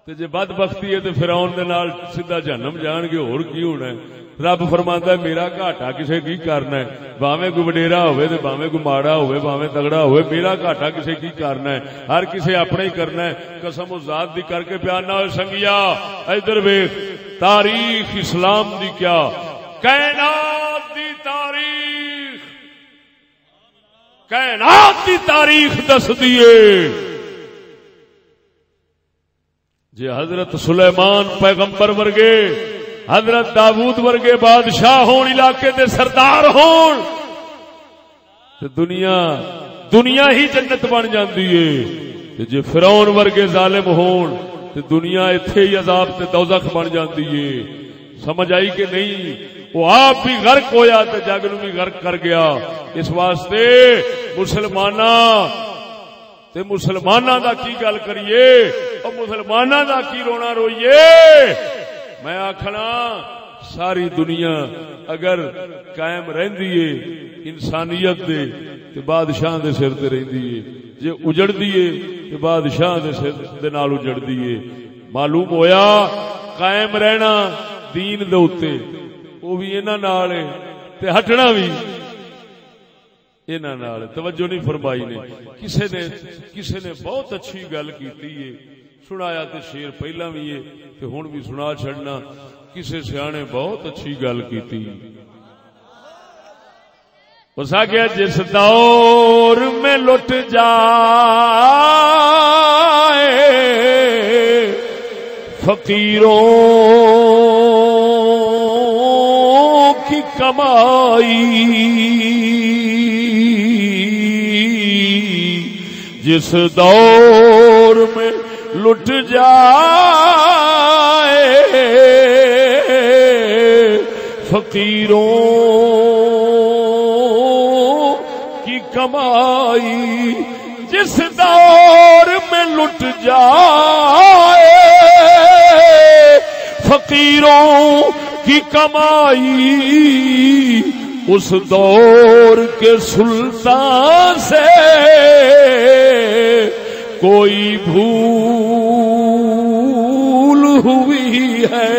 تے جے بد بختی ہے تے فرعون دے نال سیدھا جہنم جان گے. ہور کی ہونا ہے؟ رب فرماندا ہے میرا گھاٹا کسے کی کرنا ہے. بھاویں کوئی وڈیرا ہوئے تے بھاویں کوئی ماڑا ہوئے بھاویں تگڑا ہوئے میرا گھاٹا کسے کی کرنا ہے. ہر کسے اپنا ہی کرنا ہے. قسم ذات دی کر کے بیان نہ ہوئے سنگیا. ادھر ویکھ تاریخ اسلام دی کیا کائنات دی تاریخ کائنات دی تاریخ دس دیے. جے حضرت سلیمان پیغمبر ورگے حضرت داؤد ورگے بادشاہ ہون علاقے دے سردار ہون تے دنیا ہی جنت بن جاندی ہے. تے جے فرعون ورگے ظالم ہون تے دنیا ایتھے ہی عذاب تے دوزخ بن جاندی ہے. سمجھ آئی کہ نہیں؟ وہ آپ بھی غرق ہویا تے جگ نوں بھی غرق کر گیا. اس واسطے مسلماناں دا کی گل کریے اور مسلماناں دا کی رونا روئیے. میں آکھنا ساری دنیا اگر قائم رہندی ہے انسانیت دے تے بادشاہ دے سر تے رہندی ہے. جے اجڑدی ہے تے بادشاہ دے سر دے نال اجڑدی ہے. معلوم ہویا قائم رہنا دین دے اوتے وہ بھی انہاں نال ہے تے ہٹنا بھی انہاں نال. توجہ نہیں فرمائی نے. کسے نے بہت اچھی گل کیتی ہے. سنایا تے شیر پہلا بھی ہے تے ہن بھی سنا چھڑنا. کسے سیانے بہت اچھی گل کیتی. اس آگیا جس دور میں لٹ جائے فقیروں کی کمائی جس دور میں لٹ جائے فقیروں کی کمائی جس دور میں لٹ جائے فقیروں کی کمائی اس دور کے سلطان سے کوئی بھول ہوئی ہے.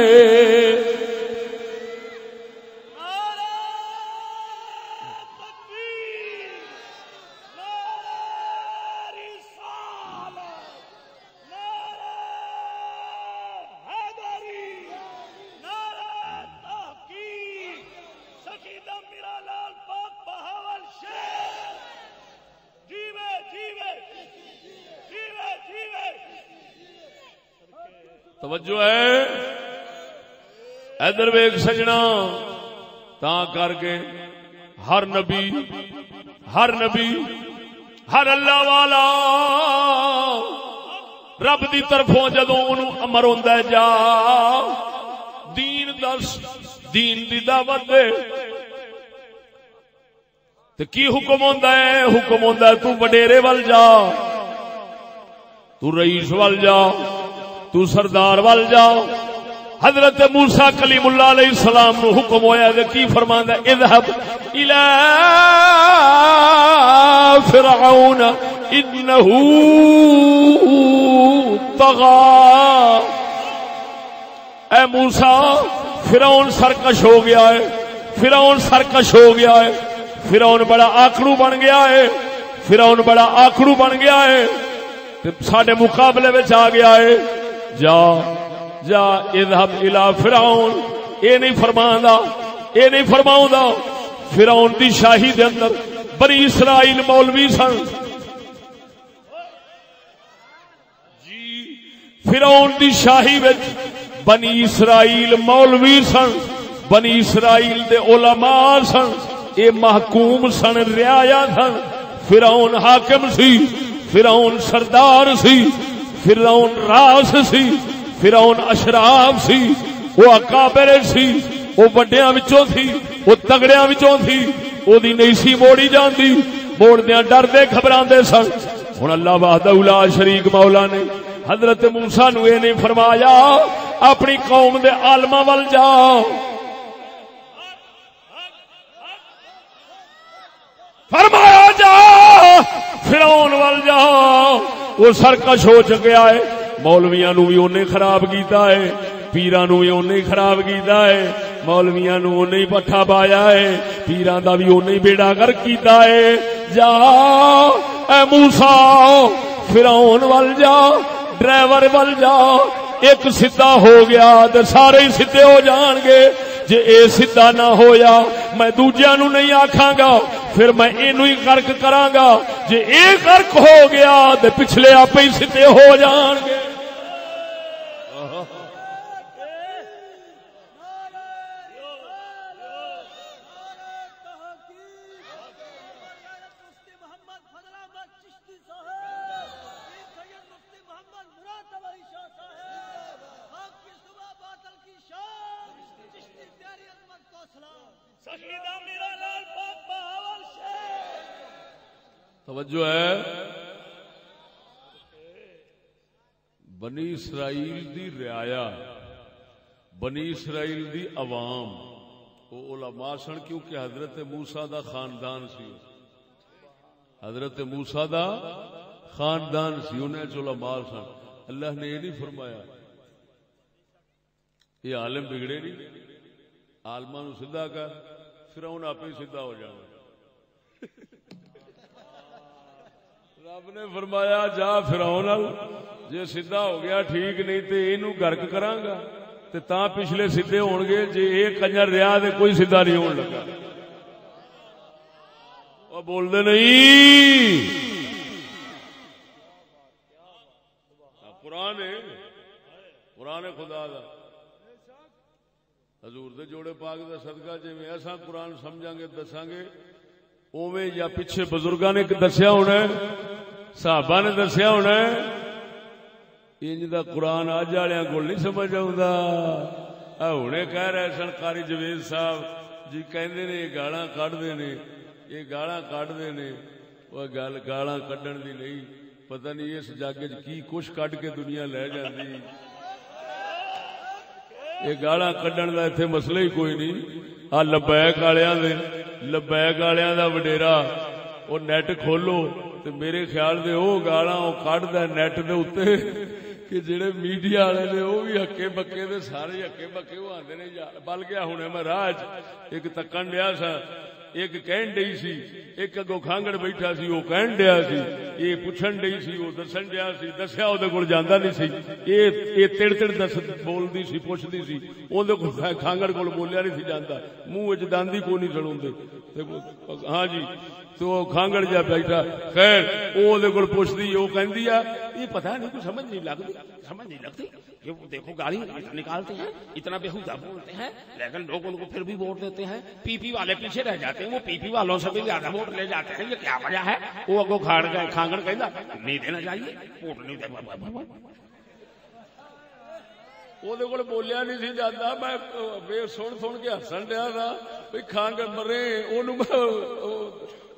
توجہ ہے ادھر ویکھ سجنا. تاں کر کے ہر نبی ہر اللہ والا رب دی طرفوں جدوں انہوں امر ہوندا ہے جا دین دس دین دی دعوت دے تے کی حکم ہوندا ہے؟ حکم ہوندا ہے تو وڈیرے ول جا، تو رئیس ول جا، تو سردار ول جا۔ حضرت موسیٰ کلیم اللہ علیہ السلام نو حکم ہویا تے کی فرماندا ہے اذهب الى فرعون انه طغى۔ اے موسیٰ فرعون سرکش ہو گیا ہے، فرعون سرکش ہو گیا ہے، فرعون بڑا آکڑو بن گیا ہے، فرعون بڑا آکڑو بن گیا ہے تے ساڈے مقابلے وچ آ گیا ہے۔ جا جا اذهب الى فرعون، اے نہیں فرماندا، اے نہیں فرماوندا فرعون دی شاہی دے اندر بنی اسرائیل مولوی سن جی، فرعون دی شاہی وچ بنی اسرائیل مولوی سن، بنی اسرائیل دے علماء سن، اے محکوم سن، رعایا سن۔ فرعون حاکم سی، فرعون سردار سی، فرعون راس سی، فرعون اشراف سی، وہ اکابر سی، وہ بڑیاں وچوں سی، وہ تگڑیاں وچوں سی، او دی نہیں سی موڑی جاندی، موڑدیاں ڈردے گھبراندے سن۔ ہن اللہ وحدہ لا شریک مولا نے حضرت موسیٰ نو اے نہیں فرمایا اپنی قوم دے عالماں ول جا، فرمایا جا فرعون ول جا، وہ سرکش ہو چکیا ہے۔ مولویاں نو بھی اونے خراب کیتا ہے، پیراں نو بھی اونے خراب کیتا ہے، مولویاں نو اونے پٹھا پایا ہے، پیراں دا بھی اونے بیڑا گر کیتا ہے۔ جا اے موسیٰ فرعون ول جا، ڈرائیور ول جا، ایک سیدھا ہو گیا تے سارے ہی سیدھے ہو جان گے، جے اے سیدھا نہ ہویا میں دوجیاں نو نہیں آکھاں گا، پھر میں اینو ہی غرق کراں گا، جے اے غرق ہو گیا تے پچھلے آپ ہی سیدھے ہو جان گے۔ توجہ ہے، بنی اسرائیل دی رعایا، بنی اسرائیل دی عوام وہ علماء سن، کیونکہ حضرت موسیٰ دا خاندان سی، حضرت موسیٰ دا خاندان سی، انہیں علماء سن۔ اللہ نے یہ نہیں فرمایا یہ عالم بگڑے نہیں، عالماں نو سیدھا کر، فرعون آپ ہی سیدھا ہو جانا۔ رب نے فرمایا جا فرعون جے سیدھا ہو گیا ٹھیک، نہیں تے اینو غرق کراں گا تے تاں پچھلے سیدھے ہون گے، جے اے کنجر رہیا تے کوئی سیدھا نہیں ہون لگا۔ او بول دے نہیں، قرآن ہے، قرآن خدا دا، حضور دے جوڑے پاک دا صدقہ جویں ایسا قرآن سمجھاں گے دساں گے اوویں یا پیچھے بزرگاں نے دسیا ہونا ہے، صحابہ نے دسیا ہونا ہے، انج دا قرآن اج والےاں کول نہیں سمجھ آوندا۔ ہنے کہہ رہے سن قاری جوید صاحب جی، کہندے نے یہ گالاں کڈدے نے، یہ گالاں کڈدے نے، او گل گالاں کڈن دی نہیں، پتہ نہیں اس جگ وچ کی کچھ کڈ کے دنیا لے جاندی۔ یہ گالاں کڈن دا ایتھے مسئلہ ہی کوئی نہیں۔ آ لبیک والیاں دے، لبیک والیاں دا وڈیرا او نیٹ کھولو تے میرے خیال دے او گالاں او کڈدا نیٹ دے اوتے کہ جڑے میڈیا والے نے او بھی ہکے بکے دے، سارے ہکے بکے او آندے نے یار۔ بلکہ ہنے میں راہ ایک تکن ڈیا سا، ایک کہن ڈئی سی، ایک اگوں کھانگڑ بیٹھا سی، وہ کہن ڈیا سی، یہ پوچھن ڈئی سی، وہ دسن ڈیا سی، دسیا وہ کول جاندا نہیں سی، یہ تڑ تڑ دس بولدی سی، پوچھدی سی، اون کول کھانگڑ کول بولیا نہیں سی جاندا، منہ وچ داندی کوئی نہیں سڑوندے۔ ہاں جی، تو کھانگڑ جا بیٹھا، خیر وہ کول پوچھدی، وہ کہندی ہے یہ پتہ نہیں، کچھ سمجھ نہیں لگتی، سمجھ نہیں لگتی، یہ دیکھو گالی نکالتے ہیں، اتنا بےہودہ بولتے ہیں، لیکن لوگ ان کو پھر بھی ووٹ دیتے ہیں، پی پی والے پیچھے رہ جاتے کہتے ہیں وہ پی پی والوں سے بھی زیادہ ووٹ لے جاتے ہیں, یہ کیا وجہ ہے؟ وہ اگو کھانگڑ کہنا نہیں دینا چاہیے, ووٹ نہیں دے. وہ بولیا نہیں سی جاتا, میں سن کے ہسن دیا تھا بھائی کھانگڑ مرے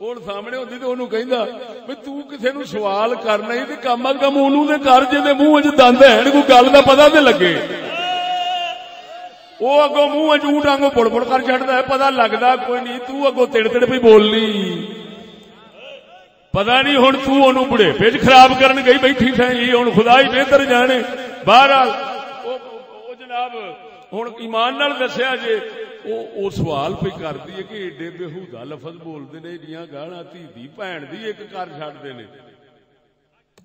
ہوں سامنے ہوتی تو انہوں کہندا بھائی تو کسے نو سوال کرنا ہی تے کم از کم انہوں نے کر جے منہ وچ دند ہے کوئی گل دا پتہ تے لگے. وہ اگوں منہ وچ اونٹ وانگوں بڑ بڑ کر چڑھدا ہے, پتہ لگدا کوئی نہیں, تو اگوں تڑ تڑ پئی بولنی پتہ نہیں ہن تو اونوں بڑھیپے وچ خراب کرن گئی بیٹھی تھی, ہن خدا ہی بہتر جانے. بہرحال او جناب ہن ایمان نال دسیا جے وہ سوال پہ کرتی ہے کہ ایڈے بےہودہ لفظ بولتے نے, ایڈیاں گالاں دھی دی بھن دی ایک کر چھڈدے نے.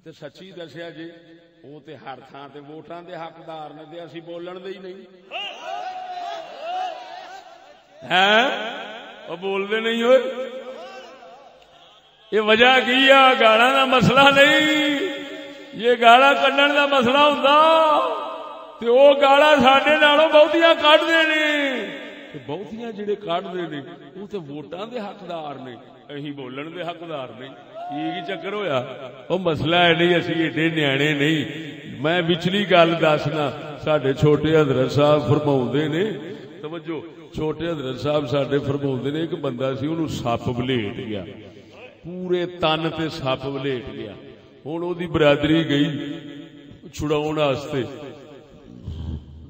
تے سچی دسیا جی وہ تے ہر تھان تے ووٹاں دے حقدار نے تے اسی بولن دے ہی نہیں ہیں, وہ بولدے نہیں ہوئے. یہ وجہ کی ہے؟ گالاں دا مسئلہ نہیں, یہ گالاں کڈن دا مسئلہ ہوندا تے او گالاں ساڈے نالوں بہتیاں کڈدے نے, بہتیاں جڑے کڈدے نے وہ تے ووٹاں دے حقدار نے, اہیں بولن دے حقدار نہیں. یہ چکر ہویا؟ وہ مسئلہ ہے نہیں, اسی ایڈے نیانے نہیں. میں وچلی گل دسنا, ساڈے چھوٹے حضرت صاحب فرماؤندے نے, توجہ, چھوٹے حضرت صاحب ساڈے فرماؤندے نے, ایک بندہ سی انہوں سپ ولیٹ گیا, پورے تن تے سپ ولیٹ گیا. ہن او دی برادری گئی چھڑاؤن واسطے,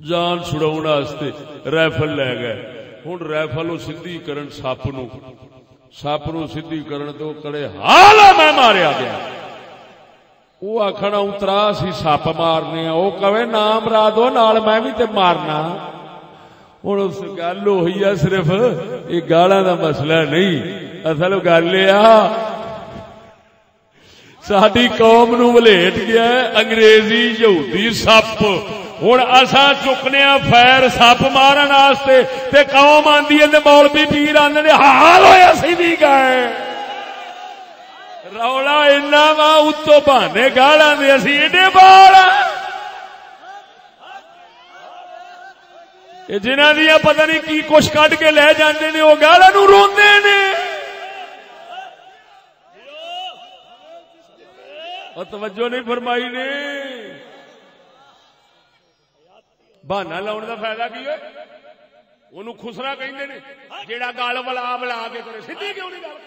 جان چھڑاؤن واسطے رائفل لے گئے. ہن رائفل سدھی کرن سپ نو سدھی کرن تو کڑے حال میں ماریا گیا. وہ آخنا اترا سی سپ مارنے, وہ کہے نام را دو نال میں بھی تے مارنا. ہوں اس گل ہوئی ہے, صرف یہ گالاں دا مسئلہ نہیں, اصل گل یہ ساری قوم نو ولیٹ گیا انگریزی یہودی سپ. ہوں اصا چکنے فیر سپ مارن واسطے تے قوم آندی ہے تے مولوی پیر آندے نے حال ہویا سی بھی گئے. رولا اینا وا اتو بہانے گالاں دے اسی ایڈے بال جنہاں دیا پتہ نہیں کی کچھ کڈ کے لے جاندے نے, وہ گالاں نو روندے نے. اور توجہ نہیں فرمائی نے. بہانا لاؤن دا فائدہ کی ہے؟ انہوں خسرا کہندے نے, جیڑا گل ولا بلا کے کرے سیدھی کیوں نہیں گل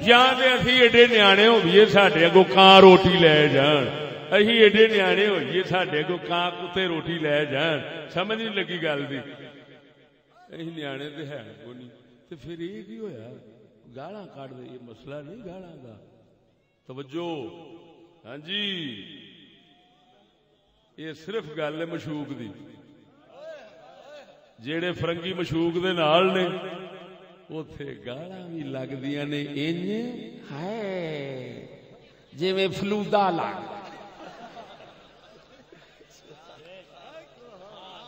یا تے اسی ایڈے نیانے ہوئیے ساڈے اگوں کان روٹی لے جان, اسی ایڈے نیانے ہوئیے ساڈے اگوں کان کتے روٹی لے جان. سمجھ نہیں لگی گل دی, اسی نیانے تے ہے کوئی نہیں. تے پھر یہ کی ہویا؟ گالاں کڈ دے, یہ مسئلہ نہیں گالاں دا. توجہ, ہاں جی, یہ صرف گل ہے مشوق دی. جیڑے فرنگی مشوق دے نال نے اوتھے گالاں بھی لگدیاں نے انج ہے جویں فلودا لگ.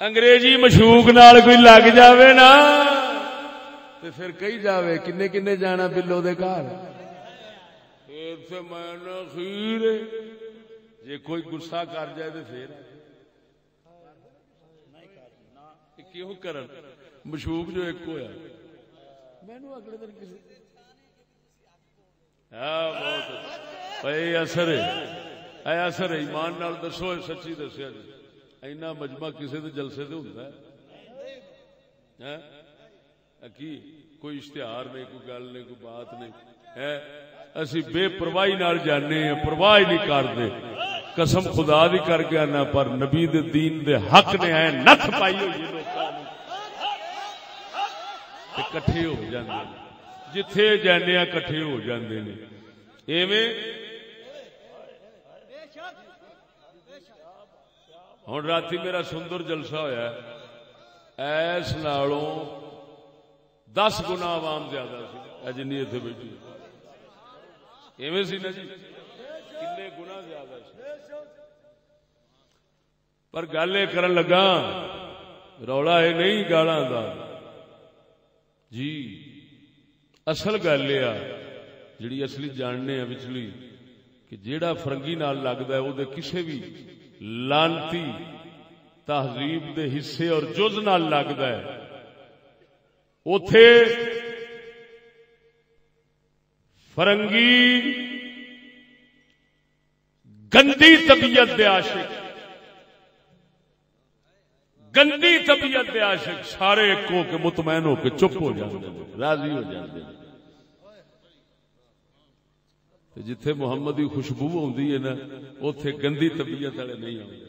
انگریزی مشوق نال کوئی لگ جاوے نا تے پھر کہی جاوے کنے کنے جانا بلو دے گھر, میں خیر جے کوئی گسا کر جائے تو پھر کیوں کرن مشوق جو ایک ہویا. مینوں اگلے دن کسی بہت اثر ہے, اثر ہے. ایمان نال دسو, سچی دسیا جی, اینا مجمع کسی دے جلسے تے ہوندا ہے کی کوئی اشتہار نہیں, کوئی گل نہیں, کوئی بات نہیں ہے. اسی بے پرواہی نال جانے ہیں, پرواہ نہیں کرتے. قسم خدا دی کر کے آنا, پر نبی دے دین دے حق نے ہے نت پائی ہوئی لوکاں نوں تے کٹھے ہو جاندے, جتھے جانے کٹھے ہو جاندے نے. ایویں ہن راتی میرا سندر جلسہ ہویا, ایس نالوں 10 گنا عوام زیادہ سی جنی اتنے بیٹھی. ایویں سی نا جی, کنے گنا زیادہ سی. پر گل یہ کرن لگا, رولا یہ نہیں گالاں دا جی. اصل گل یہ جڑی اصلی جاننے وچلی کہ جیڑا فرنگی نال لگدا ہے او دے کسے بھی لانتی تہذیب دے حصے اور جز نال لگدا ہے, اوتھے فرنگی گندی طبیعت دے عاشق، گندی طبیعت دے عاشق سارے ایک ہو کے مطمئن ہو کے چپ ہو جاندے نے، راضی ہو جاندے نے۔ جتھے محمد کی خوشبو ہوندی ہے نا اوتھے گندی طبیعت والے نہیں آتے۔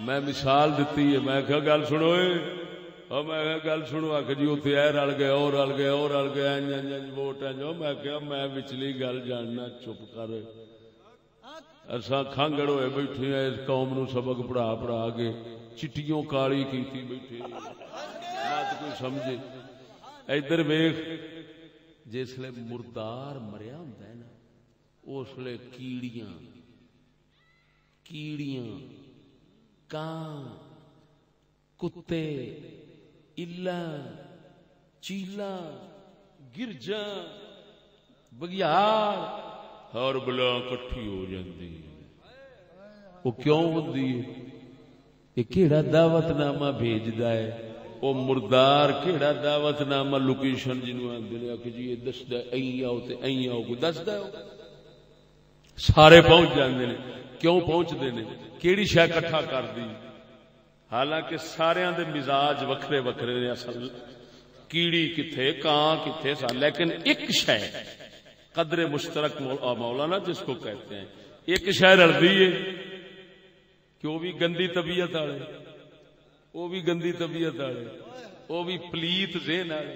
میں مثال دیتی ہے، میں کہا گل سنو، اور میں گل سنو، آ جی اتنے اے رل گئے اور رل گئے اور رل گئے ووٹ میں کہا میں وچلی گل جاننا، چپ کر، اساں کھانگڑ ہوئے بیٹھے ہیں، اس قوم نو سبق پڑھا پڑھا کے چٹیوں کالی کیتی بیٹھے نہ تو کوئی سمجھے۔ ادھر ویخ، جسلے مردار مریا ہوندا ہے نا اسلے کیڑیاں کان کتے الا چیلا گرجاں بگیار ہر بلا کٹھی ہو جاندی۔ وہ کیوں ہوندی ہے؟ یہ کیڑا دعوت نامہ بھیجدا ہے؟ وہ مردار کیڑا دعوت نامہ لوکیشن جنوں آندے نے کہ جی یہ دسدا ائی آؤ تے ائی آؤ، کوئی دسدا ہو؟ سارے پہنچ جاندے نے۔ کیوں پہنچدے نے؟ کیڑی شے اکٹھا کر دی؟ حالانکہ ساریاں دے مزاج وکھرے وکھرے نے، اصل کیڑی کتھے کان کتھے سا، لیکن ایک شے قدر مشترک مولانا جس کو کہتے ہیں، ایک شے رلدی ہے کہ وہ بھی گندی طبیعت والے، وہ بھی گندی طبیعت والے، وہ بھی پلیت ذہن والے،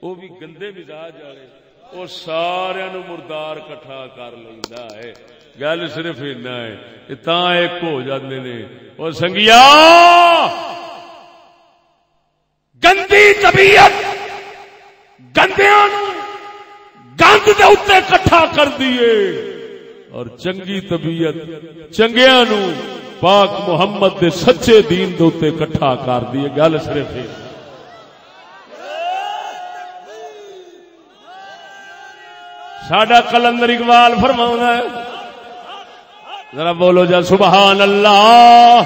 وہ بھی گندے مزاج والے، وہ سارے نو مردار کٹھا کر لیندا ہے۔ گل صرف اینا ہے، تاں ایک ہو جاندے نے۔ او سنگیا، گندی طبیعت گندیاں نو گند دے اوتے کٹھا کر دیے، اور چنگی طبیعت چنگیاں نو پاک محمد دے سچے دین دے اوتے کٹھا کر دیے۔ گل صرف ہے۔ ساڈا کلندر اقبال فرماؤندا ہے، ذرا بولو جا سبحان اللہ۔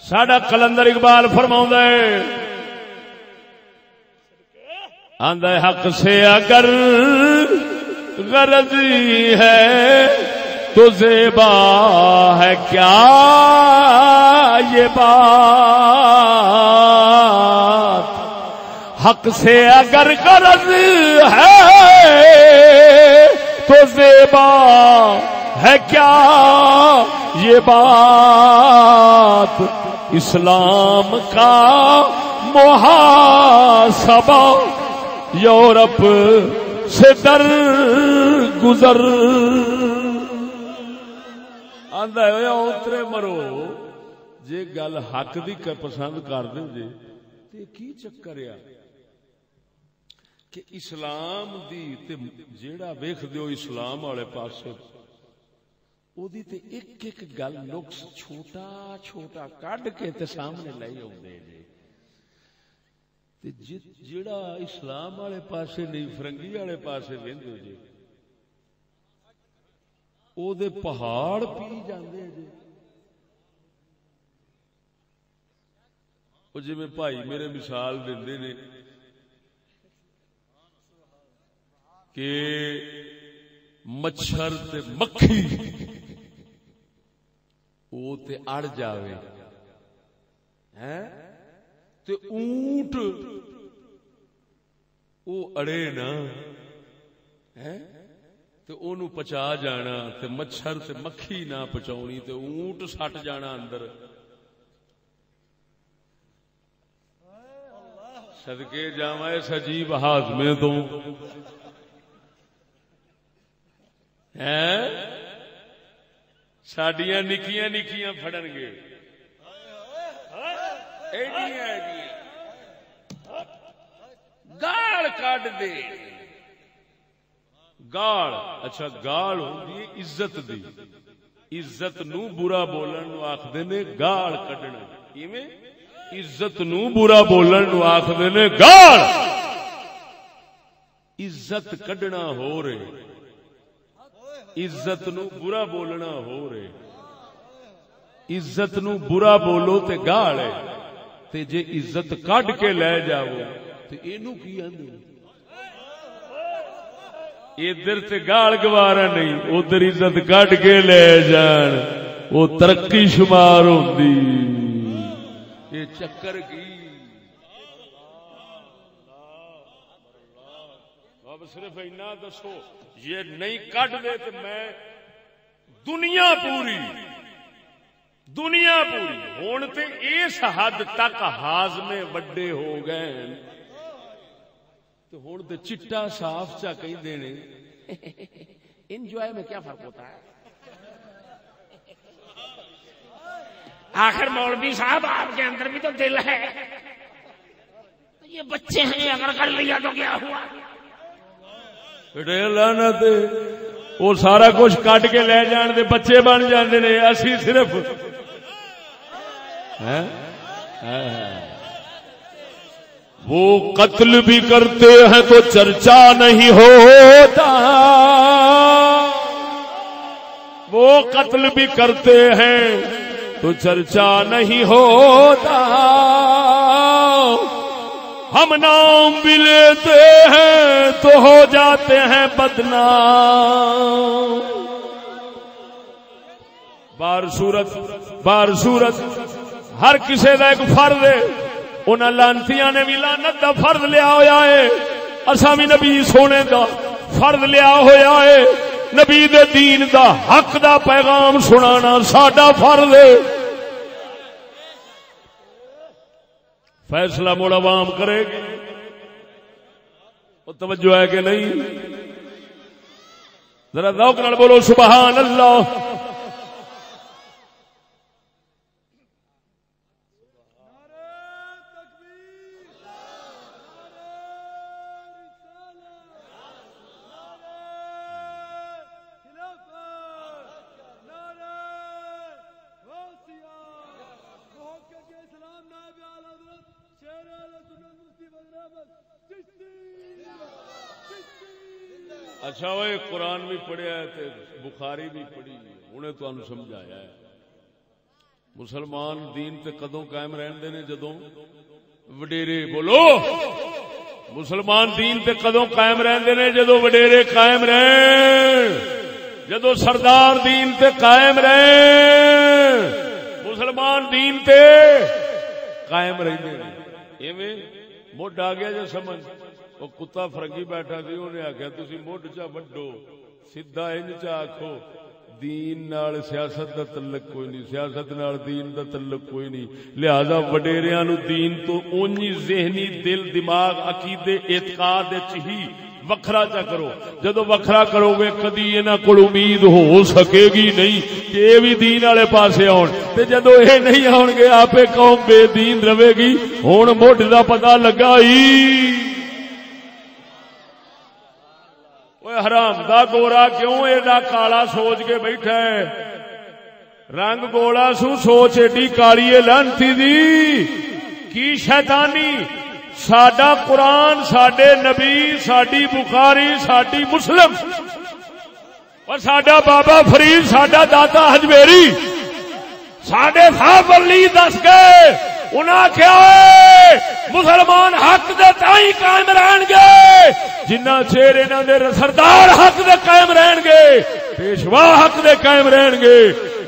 ساڈا کلندر اقبال فرماؤندا ہے، آندا ہے حق سے اگر غرضی ہے تو زیبا ہے کیا یہ بات، حق سے اگر غرض ہے تو زیبا ہے کیا یہ بات، اسلام کا محاسبہ یورپ سے در گزر، آندا ہے اترے مرو جے گل حق دی پسند کر دیں جے تے کی چکر ہے کہ اسلام دی تے جیڑا ویکھ دیو اسلام والے پاسے او دی تے ایک ایک گل نقص چھوٹا چھوٹا کڈ کے تے سامنے لے اوندے جے، جیڑا اسلام والے پاسے نہیں فرنگی والے پاسے ویندے جے او دے پہاڑ پی جاندے جے۔ او جویں بھائی میرے مثال دیندے نے کہ مچھر تے مکھی او تے اڑ جاوے ہیں تے اونٹ او اڑے نا ہے تے اونوں پچا جانا، تے مچھر تے مکھی نہ پچاونی تے اونٹ سٹ جانا اندر۔ صدقے جاواں اس عجیب ہاضمے تو ہیں ساڈیاں نکیاں نکیاں پھڑن گے گال کڈ دے، گال اچھا گال ہوندی ہے عزت دی، عزت نو برا بولن نو آکھدے نے گال کڈنا. کیویں؟ عزت نو برا بولن نو آکھدے نے گال. عزت کڈنا ہو رہے، عزت نو برا بولنا ہو رہے. عزت نو برا بولو تے گال ہے، تے جے عزت کڈ کے لے جاؤ تے اینو کی آندے؟ ادھر تے گال گوارا نہیں، ادھر عزت کڈ کے لے جان وہ ترقی شمار ہوندی. یہ چکر کی اب صرف اینا دسو، یہ نہیں کڈ دے تے میں دنیا پوری ہون تے اس حد تک ہاضمے وڈے ہو گئے تو ہوں تو چٹا صاف چا کہیں دینے. انجوائے میں کیا فرق ہوتا ہے؟ آخر مولوی صاحب آپ کے اندر بھی تو دل ہے. یہ بچے ہیں، اگر کر لیا تو کیا ہوا؟ لعنت وہ سارا کچھ کٹ کے لے جان دے بچے بن جاندے نے. اسی صرف وہ قتل بھی کرتے ہیں تو چرچا نہیں ہوتا، وہ قتل بھی کرتے ہیں تو چرچا نہیں ہوتا. ہم نام بھی لیتے ہیں تو ہو جاتے ہیں بدنام. بار صورت ہر کسی کا ایک فرض ہے. انہاں لانتیاں نے بھی لعنت دا فرض لیا ہویا ہے، اساں بھی نبی سونے دا فرض لیا ہویا ہے. نبی دے دین دا حق دا پیغام سنانا ساڈا فرض ہے. فیصلہ موڑ عوام کرے گی. وہ توجہ ہے کہ نہیں؟ ذرا ذوق نال بولو سبحان اللہ. اچھا وہ قرآن بھی پڑھیا ہے تے بخاری بھی پڑھی، انہیں تو انہوں سمجھایا ہے. مسلمان دین تے کدوں قائم رہندے نے جدوں وڈیرے بولو. مسلمان دین تے کدوں قائم رہندے نے جدوں وڈیرے قائم رہن، جدوں سردار دین تے قائم رہن. مسلمان دین تے قائم رہندے نے. ایویں مڈ آ گیا جو سمجھ. وہ کتا فرنگی بیٹھا سی، انہیں آخیا تسی مڈ چا وڈو، سیدھا انج چا آکھو. دین نال سیاست دا تعلق کوئی نہیں، سیاست نال دین دا تعلق کوئی نہیں. لہذا وڈیریاں نو دین تو اونی ذہنی دل دماغ عقیدے اعتقاد ہی وکھرا چا کرو. جدو وکھرا کرو گے کدی انہاں کول امید ہو سکے گی نہیں کہ یہ بھی دین والے پاسے آن. تے جدو یہ نہیں آن گے آپے قوم بے دین رہے گی. ہن مڈ دا پتہ لگا ہی حرام دا گورا کیوں ایڈا کالا سوچ کے بیٹھا ہے؟ رنگ گولا سو سوچ ایڈی کالی لانتی دی کی شیطانی. ساڈا قرآن، ساڈے نبی، ساڈی بخاری، ساڈی مسلم اور ساڈا بابا فرید، ساڈا داتا ہجویری، ساڈے صاحب ولی دس گئے. انہاں کیا مسلمان حق دے تائیں قائم رہن گے جنہ چیر انہاں دے سردار حق دے قائم رہن گے، پیشوا حق دے قائم رہن گے،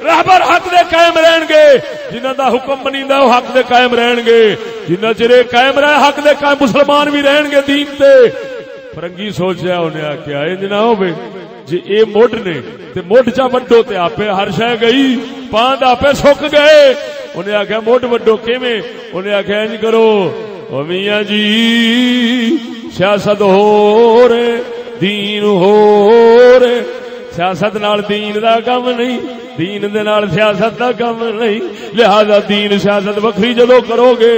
رہبر حق دے قائم رہن گے، جنہ دا حکم بنیندا او حق دے قائم رہن گے. جنہ چرے قائم رہے حق دے قائم مسلمان بھی رہن گے دین تے. فرنگی سوچیا انہیں آخیا انج نہ ہوے جی اے مڈ نے تے مڈ چا وڈو تے آپے ہر شے گئی، پاند آپے سک گئے. انہیں آخیا مڈ وڈو کیویں؟ انہیں آخیا انج کرو او میاں جی سیاست ہو رہے دین ہو رہے. سیاست نال دین دا کم نہیں، دین دے نال سیاست دا کم نہیں. لہذا دین سیاست وکھری جدو کرو گے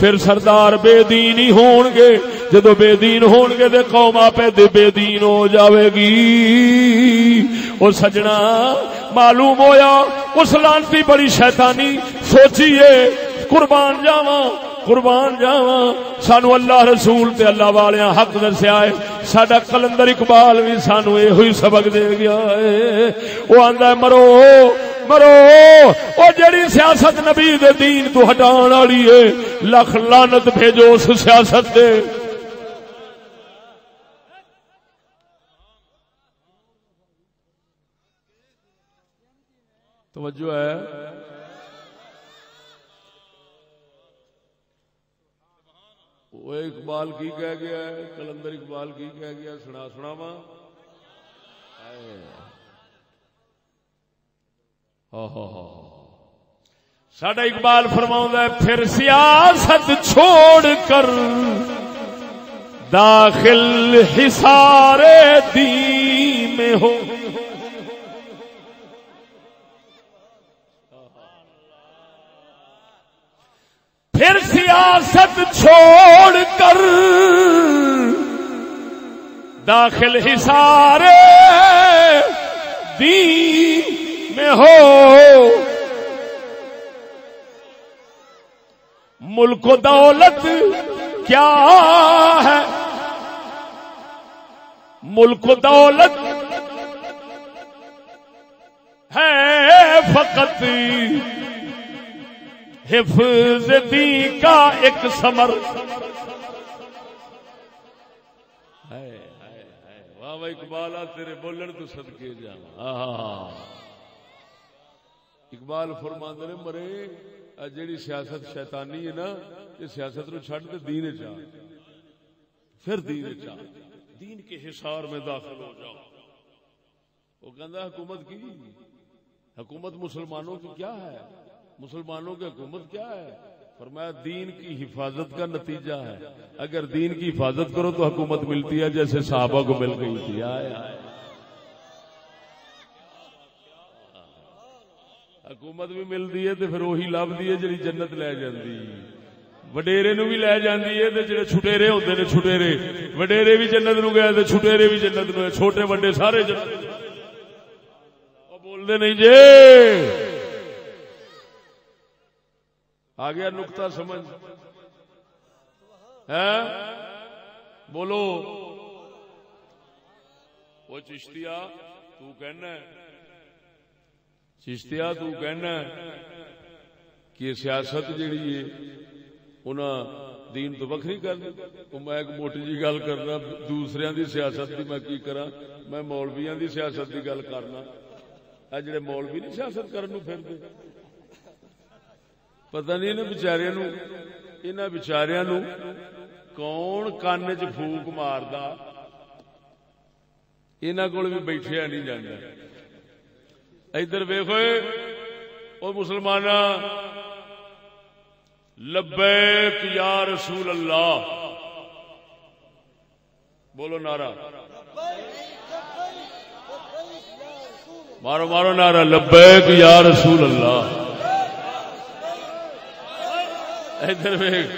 پھر سردار بے دین ہی ہون گے. جدو بے دین ہون گے تے قوم آپے بے دین ہو جاوے گی. او سجنا معلوم ہویا اس لعنتی بڑی شیطانی سوچیے. قربان جاواں سانو اللہ رسول تے اللہ والیاں حق دسیا ہے. ساڈا کلندر اقبال بھی سانو ایہی سبق دے گیا ہے. وہ آندا ہے مرو او جڑی سیاست نبی دے دین تو ہٹان والی ہے لکھ لعنت بھیجو اس سیاست دے. توجہ ہے. وہ اقبال کی کہہ گیا ہے, کلندر اقبال کی کہہ گیا, سناواں. ساڈا اقبال فرماؤں ہے پھر سیاست چھوڑ کر داخل حصار دین میں ہو. پھر سیاست چھوڑ کر داخل حصار دین میں ہو. ملک و دولت کیا ہے, ملک و دولت ہے فقط حفظ دین کا ایک ثمر. واہ واہ اقبالا تیرے بولن تو صدقے جاواں. اقبال فرماندے نے مرے جیڑی سیاست شیطانی ہے نا, یہ سیاست نو چھڈ تے دین چا, پھر دین چا, دین کے حصار میں داخل ہو جاؤ. وہ کہندا حکومت کی, حکومت مسلمانوں کی کیا ہے, مسلمانوں کی حکومت کیا ہے؟ فرمایا دین کی حفاظت کا نتیجہ ہے. اگر دین کی حفاظت کرو تو حکومت ملتی ہے جیسے صحابہ کو مل گئی تھی. حکومت بھی ملتی ہے تو پھر وہی لبدی ہے جڑی جنت لے جاندی. وڈیرے نو بھی لے جاندی ہے تے جڑے چھٹیرے ہوندے نے چھٹیرے, وڈیرے بھی جنت نو گئے تے چھٹیرے بھی جنت نو, چھوٹے بڑے سارے جنت. او بول دے نہیں جی, آ گیا نقطہ سمجھ ہے؟ بولو. وہ چشتیا تو کہنا ہے, چشتیا تو کہنا ہے کہ سیاست جیڑی ہے انہاں دین تو وکھری کر دی. میں ایک موٹی جی گل کرنا, دوسریاں دی سیاست دی میں کی کراں, میں مولویاں دی سیاست دی گل کرنا. اے جڑے مولوی نہیں سیاست کرن نو پھردے, پتہ نہیں انہاں بیچاریاں نو کون کان چ پھوک ماردا, انہاں کول بھی بیٹھیا نہیں جاندا. ادھر ویکھو او مسلماناں, لبیک یا رسول اللہ, بولو نعرہ, مارو مارو نعرہ لبیک یا رسول اللہ. ادھر ویکھ,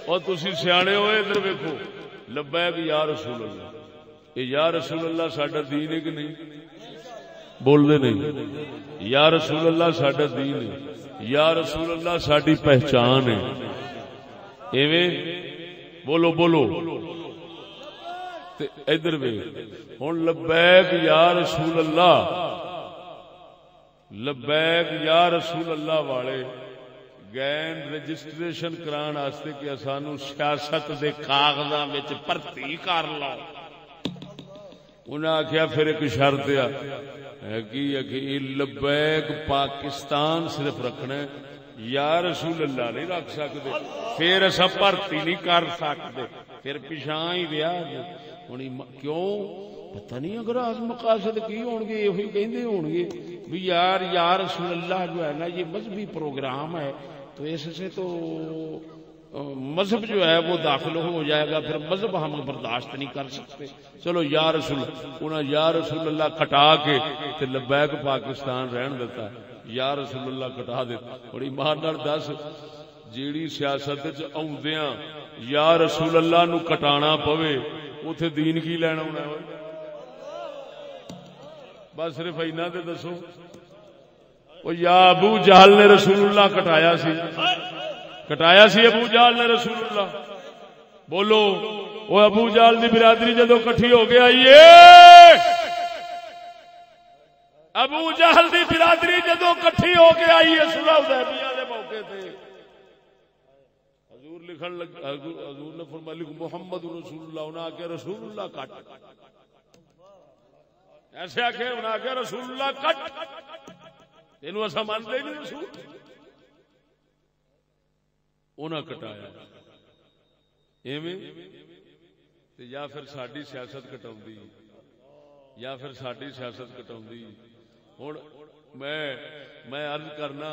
اور تسی سیانے ہوئے ادھر ویکھو, لبیک یا رسول اللہ. یہ یا رسول اللہ ساڈا دین ہے کہ نہیں؟ بول دے نہیں. یا رسول اللہ ساڈا دین ہے, یا رسول اللہ ساڈی پہچان ہے. ایویں بولو بولو. ادھر ویکھ ہن لبیک یا رسول اللہ, لبیک یا رسول اللہ والے گئن رجسٹریشن کران واسطے کہ سانو سیاست دے کاغذاں وچ بھرتی کر لو. انہاں آخیا پھر ایک شرط ہے کہ لبیک پاکستان صرف رکھنا ہے, یا رسول اللہ نہیں رکھ سکتے. پھر ایسا بھرتی نہیں کر سکتے, پھر پیچھا ہی رہا. کیوں پتہ نہیں, اگر آج مقاصد کی ہون گے یہ کہندے ہون گے بھی یار یا رسول اللہ جو ہے نا یہ مذہبی پروگرام ہے, تو اس سے تو مذہب جو ہے وہ داخل ہو جائے گا, پھر مذہب ہم برداشت نہیں کر سکتے. چلو یا رسول, انہاں یا رسول اللہ کٹا کے تے لبیک پاکستان رہن دیتا ہے. یا رسول اللہ کٹا دیتا. بڑی ایمان نال دس جیڑی سیاست آدیاں یا رسول اللہ نو کٹانا پوے اتے دین کی لینا ہونا ہے؟ بس صرف اینا تے دسو وہ یا ابو جہل نے رسول اللہ کٹایا سی ابو جہل نے رسول اللہ بولو وہ ابو جہل دی برادری جدو کٹھی ہو گیا ابو جہل دی برادری جدو کٹھی ہو کے آئی ہے صلح حدیبیہ دے موقع تے حضور لکھن لگ حضور نے فرمایا محمد رسول اللہ انہاں آکے رسول اللہ کٹ ایسے آکے انہاں آکے رسول اللہ کٹ اینو اسا مانتے ہی نہیں رسول انہاں کٹایا ایویں تے یا پھر ساڈی سیاست کٹاؤندی یا پھر ساڈی سیاست کٹاؤندی ہوں میں عرض کرنا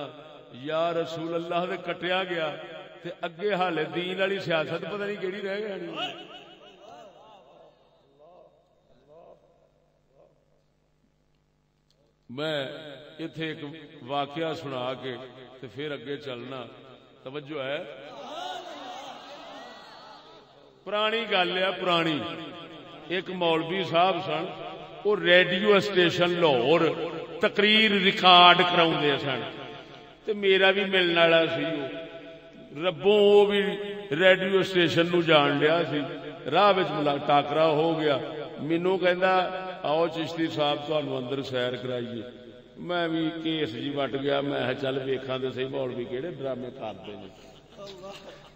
یا رسول اللہ دے کٹیا گیا تے اگے حالے دین والی سیاست پتہ نہیں کیڑی رہ گئی میں ایتھے ایک واقعہ سنا کے تے پھر اگے چلنا توجہ ہے پرانی گل ہے پرانی ایک مولوی صاحب سن وہ ریڈیو اسٹیشن لاہور تقریر ریکارڈ کراؤندے سن تے میرا بھی ملن والا سی ربوں وہ بھی ریڈیو اسٹیشن نو جان لیا سی راہ وچ ٹاکرا ہو گیا مینوں کہندا آؤ چشتی صاحب تانوں اندر سیر کرائیے میں بھی کیس جی وٹ گیا میں چل ویکھاں تے صحیح مولوی کیڑے ڈرامے کردے نے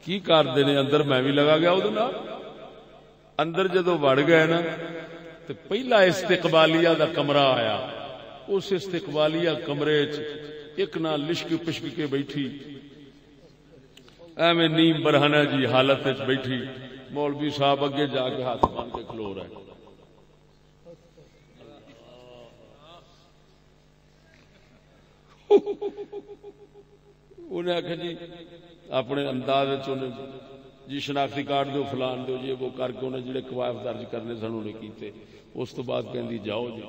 کی کردے نے اندر میں بھی لگا گیا اودے نال اندر جدوں وڑ گئے نا تے پہلا استقبالیہ دا کمرہ آیا اس استقبالیہ کمرے ایک نہ لشک پشک کے بیٹھی ایویں نیم برہنہ جی حالت وچ بیٹھی مولوی صاحب اگے جا کے ہاتھ باندھ کے کھلو رہے انہیں آخیا جی اپنے انداز جی شناختی کارڈ دو فلان دو جی وہ کر کے انہیں جڑے قواعد درج کرنے سن انہیں کیتے اس تو بعد کہندی جاؤ جی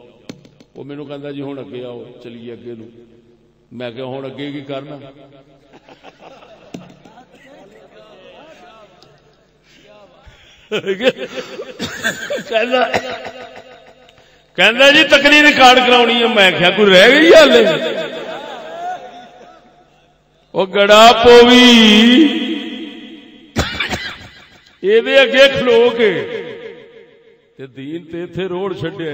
وہ مینوں کہندا جی ہن اگے آؤ چلیے اگے نو میں کہ ہن اگے کی کرنا کہندا جی تقریر ریکارڈ کرانی ہے میں کہیا کوئی رہ گئی ہلے وہ گڑا پوی یہ اگے کھلو کے تے دین تے ایتھے روڑ چھڈیا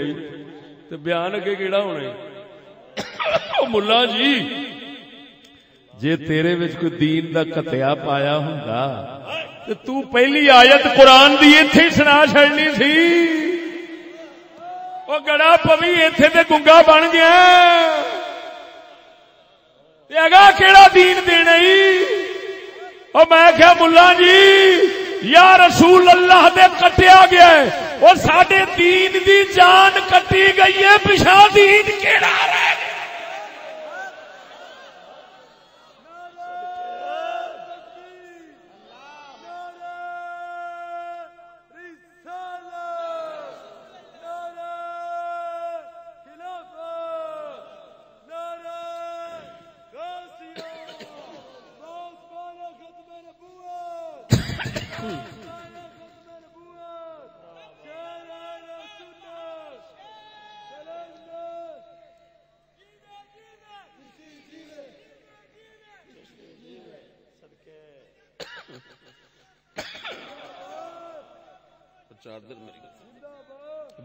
تے بیان اگے کیڑا ہونا ملا جی جے تیرے وچ کوئی دین دا قطعہ پایا ہوندا تے تو پہلی آیت قرآن دی ایتھے سنا چھڑنی سی او گڑا پوی ایتھے تے گنگا بن گیا تے اگا کیڑا دین دینا او میں کہیا ملا جی یا رسول اللہ دے کٹیا گیا ہے اور ساڈے دین دی جان کٹی گئی ہے پچھا دین کیڑا رہ گیا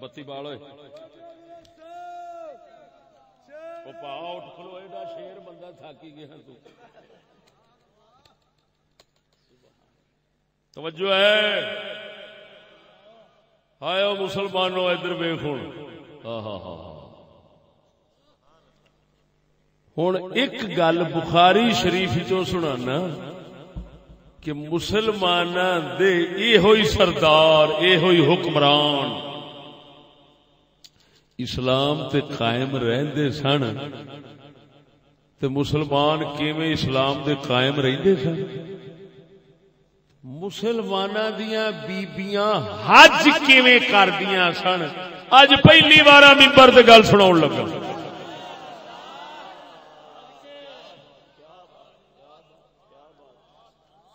بتی بال ہوئے پا اٹھ کھلو ایڈا شیر بندہ تھاکی گیا تو توجہ ہے ہائے او مسلمانوں ادھر ویکھ ہن ایک گل بخاری شریف چوں سنانا کہ مسلماناں دے اے ہوئی سردار اے ہوئی حکمران اسلام تے قائم رہندے سن تے مسلمان کیویں اسلام دے قائم رہندے سن مسلماناں دیاں بیبیاں حج کیویں کردیاں سن اج پہلی بار منبر تے گل سناون لگا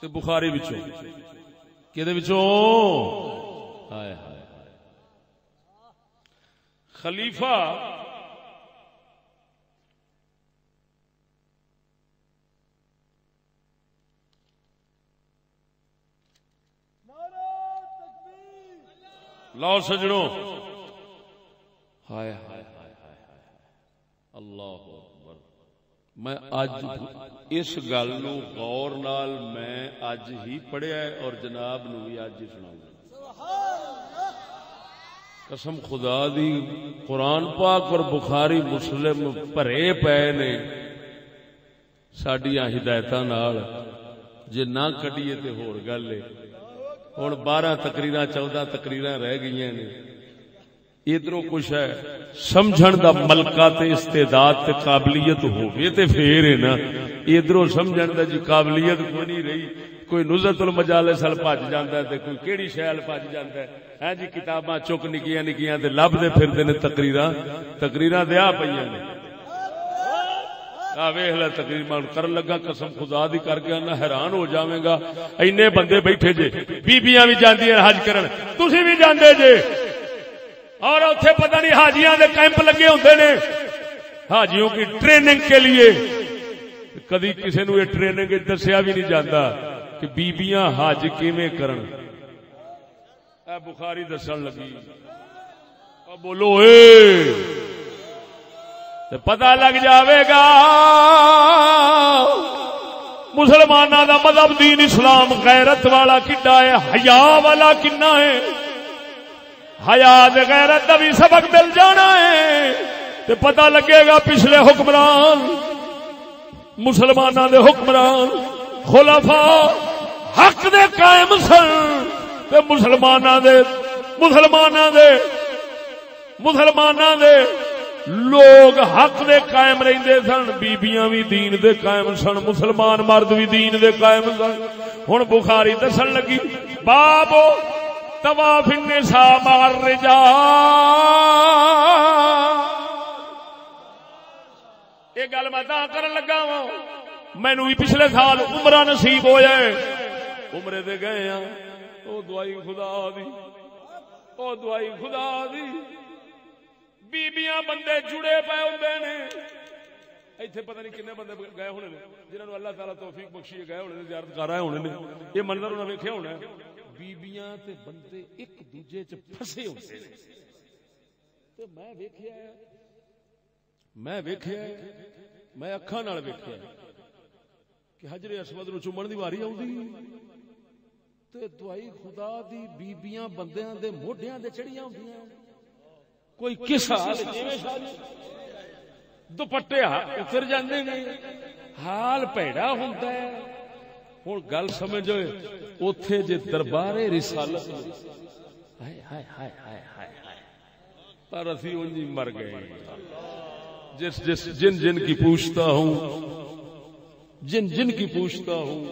تے بخاری وچوں کدے وچوں ہائے ہائے خلیفہ لو سجنوں ہائے ہائے اللہ اکبر. میں اج اس گل نو غور نال میں اج ہی پڑھیا ہے اور جناب نو بھی اج ہی سناؤں گا. قسم خدا دی قرآن پاک اور بخاری مسلم بھرے پے نے ساڈیاں ہدایتاں نال. جے نہ کڈیے تے ہور گل ہے. ہن 12 تقریراں 14 تقریراں رہ گئیاں نے. ادھروں کچھ ہے سمجھن دا ملکہ تے استعداد تے قابلیت ہوے تے پھر ہے نا. ادھروں سمجھن دا جی قابلیت کوئی نہیں رہی. کوئی نزہت المجالس ال بھج جاندا ہے تے کوئی کیڑی شے ال بھج جاندا ہے. ہاں جی کتاباں چک نکیاں نکیاں تے لبدے پھردے نے تقریراں دیا پئیاں نے. آ ویکھ لے تقریر میں کرن لگا قسم خدا دی کر کے انا حیران ہو جاویں گا. اینے بندے بیٹھے جے بیبییاں بھی جاندیاں حج کرن تسی بھی جاندے جے اور اتنے پتہ نہیں حاجیاں دے کیمپ لگے ہوندے نے حاجیوں کی ٹریننگ کے لیے. کدی کسی نو یہ ٹریننگ دسیا بھی نہیں جاتا کہ بیبیاں حج کیویں کرن. اے بخاری دسن لگی بولو تے پتہ لگ جاوے گا مسلماناں دا مذہب دین اسلام غیرت والا کڈا ہے, حیا والا کنا ہے. حیا دے غیرت دا بھی سبق مل جانا ہے تے پتہ لگے گا پچھلے حکمران مسلماناں دے حکمران خلفاء حق دے قائم سن تے مسلماناں دے لوگ حق دے قائم رہندے سن. بیبییاں بھی دین دے قائم سن, مسلمان مرد بھی دین دے قائم سن. ہن بخاری دسن لگی باب طواف النساء مع الرجال. یہ گل میں تا کرن لگا وا مینوں بھی پچھلے سال عمرہ نصیب ہویا ہے. عمرے دے گئے ہاں او دعائی خدا دی بیبیاں بندے جڑے پے ہوندے نے. ایتھے پتہ نہیں کنے بندے گئے ہونے نے جنہاں نوں اللہ تعالی توفیق بخشی گئے ہونے نے زیارت کر رہے ہونے نے. یہ منظر انہاں ویکھیا ہونا ہے بیبیاں تے بندے ایک دوجے چ پھسے ہوندے نے. تے میں اکھاں نال ویکھیا کہ حجر اسود نوں چومن دی واری آوندی تے دعائی خدا دی بیبیاں بندیاں دے موڈیاں تے چڑھیاں ہوندیاں. کوئی کس حال دوپٹے اتر جاندے نے, حال پیڑا ہوندا ہے. ہن گل سمجھو اوتھے جے دربار رسالت ہائے ہائے ہائے ہائے ہائے پر اسی اونجی مر گئے. جن کی پوچھتا ہوں جن کی پوچھتا ہوں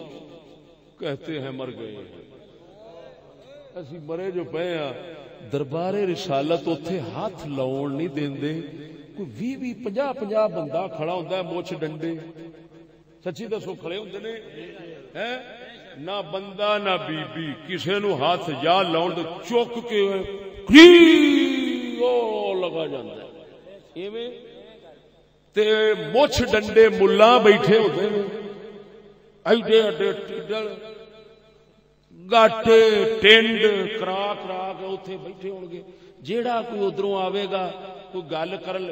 کہتے ہیں مر گئے. اسی مرے جو پے ہاں دربار رسالت اوتھے ہاتھ لاؤن نہیں دیندے. کوئی 20-50 بندہ کھڑا ہوندا ہے مچھ ڈنڈے سچی دسو کھڑے ہوندے نے نہ بندہ نہ بی بی کسے نو ہاتھ یا لاؤن دے چوک کے او لگا جاندا ہے ایویں تے مچھ ڈنڈے ملا بیٹھے ہوندے نے ایڈے ایڈے ٹیڈل گاٹے ٹینڈ کرا کے اوتھے بیٹھے ہون گے. جیڑا کوئی ادھروں آوے گا کوئی گل کرن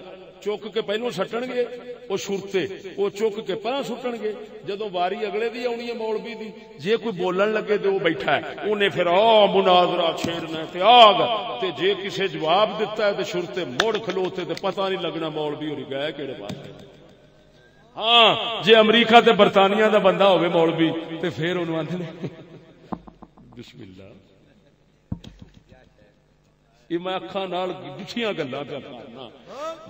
چک کے پہلو سٹن گے وہ شرتے وہ چک کے پہاں سٹن گے. جدوں واری اگلے دی آنی ہے مولوی دی جے کوئی بولن لگے تے وہ بیٹھا ہے انہیں پھر مناظرہ چھیڑنا تے آگ تے جے کسے جواب دیتا ہے تے شرتے موڑ کھلوتے تے پتہ نہیں لگنا مولوی ہو گیا کہڑے پاس. ہاں جے امریکہ تے برطانیہ دا بندہ ہوے مولوی تے پھر انہوں آندے نے بسم اللہ. یہ میں اکھاں نال ڈٹھیاں گلاں کرنا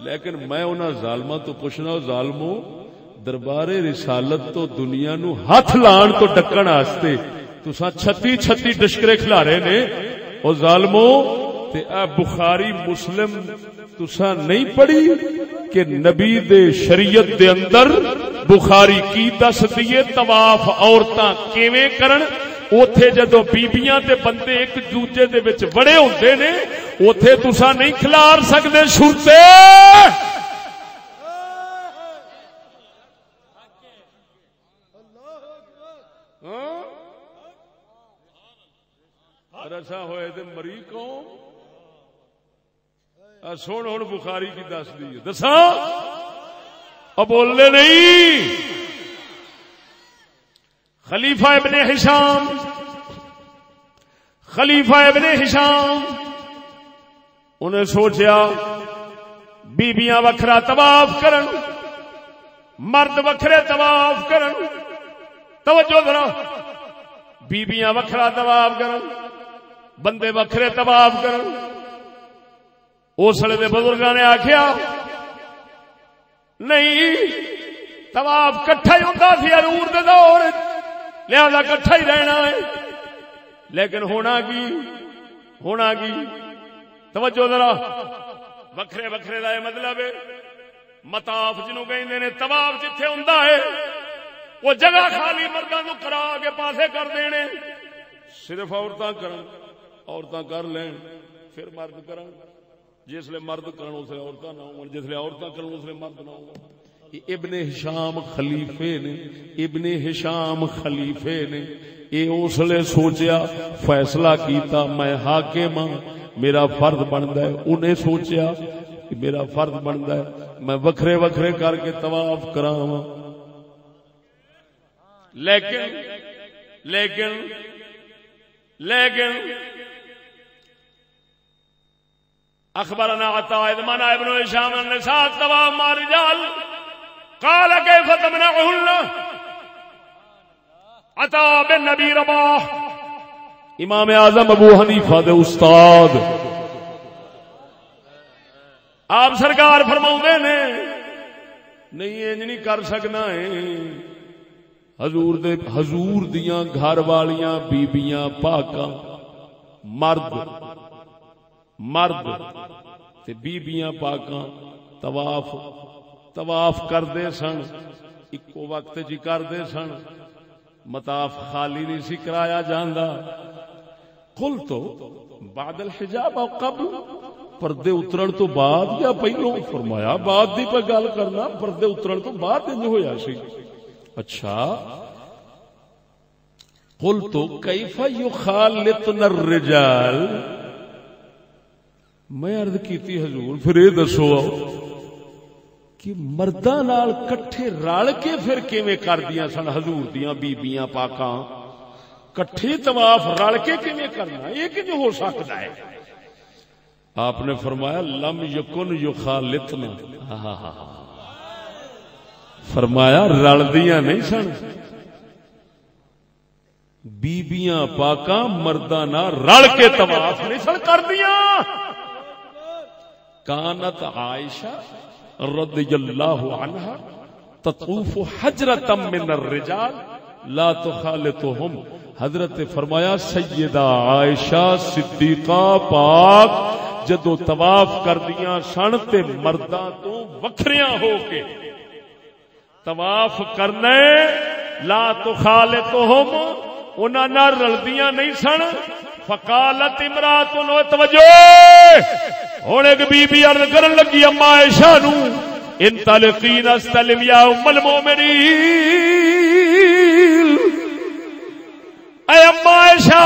لیکن میں انہاں ظالماں تو پوچھنا ظالمو دربار رسالت تو دنیا نو ہاتھ لان تو ڈکن واسطے تساں 36 ڈشکرے کھلارے نے او ظالمو تے اے بخاری مسلم تساں نہیں پڑھی کہ نبی دے شریعت دے اندر بخاری کی دس دیے طواف عورتاں کیویں کرن. اوتھے جدو بیبیاں تے بندے ایک دوجے دے وچ بڑے ہوندے نے اوتھے تساں نہیں کھلار سکدے شرتے. رسا ہوئے تے مری قوم. سن ہن بخاری کی دس دی دسا اب بولنے نہیں. خلیفہ ابن ہشام انہیں سوچیا بیبیاں وکھرا طواف کرن مرد وکھرے طواف کرن. توجہ ذرا. بیبیاں وکھرا طواف کرن بندے وکھرے طواف کرن. اس ویلے دے بزرگاں نے آکھیا نہیں طواف کٹھا ہی ہوندا سی حضور دے دور لہذا کٹھا ہی رہنا ہے. لیکن ہونا کی توجہ ذرا. وکھرے وکھرے دا مطلب ہے مطاف جنوں کہندے نے طواف جتھے ہوندا ہے وہ جگہ خالی مرداں نوں کرا کے پاسے کر دینے. صرف عورتاں کر لین پھر مرد کرن. جس لئے مرد کرن اس لئے عورتاں نہ ہون جس لئے عورتاں کرن اس لئے مرد نہ ہون. ابن ہشام خلیفے نے اے اس لئے سوچیا فیصلہ کیتا میں حاکم ہاں میرا فرض بندا ہے. انہیں سوچیا کہ میرا فرض بندا ہے میں وکھرے وکھرے کر کے طواف کراواں. لیکن اخبرنا عطاء اذ منع ابن هشام النساء الطواف مع الرجال قال كيف تمنعهن. عطاء بن نبی رباح امام اعظم ابو حنیفہ دے استاد آپ سرکار فرماؤندے نے نہیں انج نہیں کر سکنا ہے. حضور دیاں گھر والیاں بیبیاں پاکاں مرد تے بیبیاں پاکاں طواف کردے سن اکو وقت جی کردے سن. مطاف خالی نہیں سی کرایا جاندا. قل تو بعد الحجاب او قبل پردے اترن تو بعد یا پہلو. فرمایا بعد دی پہ گل کرنا پردے اترن تو بعد انج ہویا سی. اچھا قل تو کیف یخالطن الرجال. میں عرض کیتی حضور پھر یہ دسو کہ مرداں نال کٹھے رل کے پھر کیویں کردیاں سن حضور دیاں بیبیاں پاکاں کٹھے طواف رل کے کیویں کرنا یہ کیویں ہو سکتا ہے. آپ نے فرمایا لم یکن یخالطن. فرمایا رلدیاں نہیں سن بیبیاں پاکاں مرداں نال رل کے طواف نہیں سن کردیاں. کانت عائشہ رضی اللہ عنہا تطوف حجرتا من الرجال لا تخالطهم. حضرت فرمایا سیدہ عائشہ صدیقہ پاک جدو طواف کردیاں سن تے مرداں تو وکھریاں ہو کے طواف کرنے لا تخالطهم انہاں نال رلدیاں نہیں سن. فقالت امرات توجہ ہن ایک بی بی عرض کرن لگی اما عائشہ نو انطلقین استلم یا ام المؤمنین. اے اما عائشہ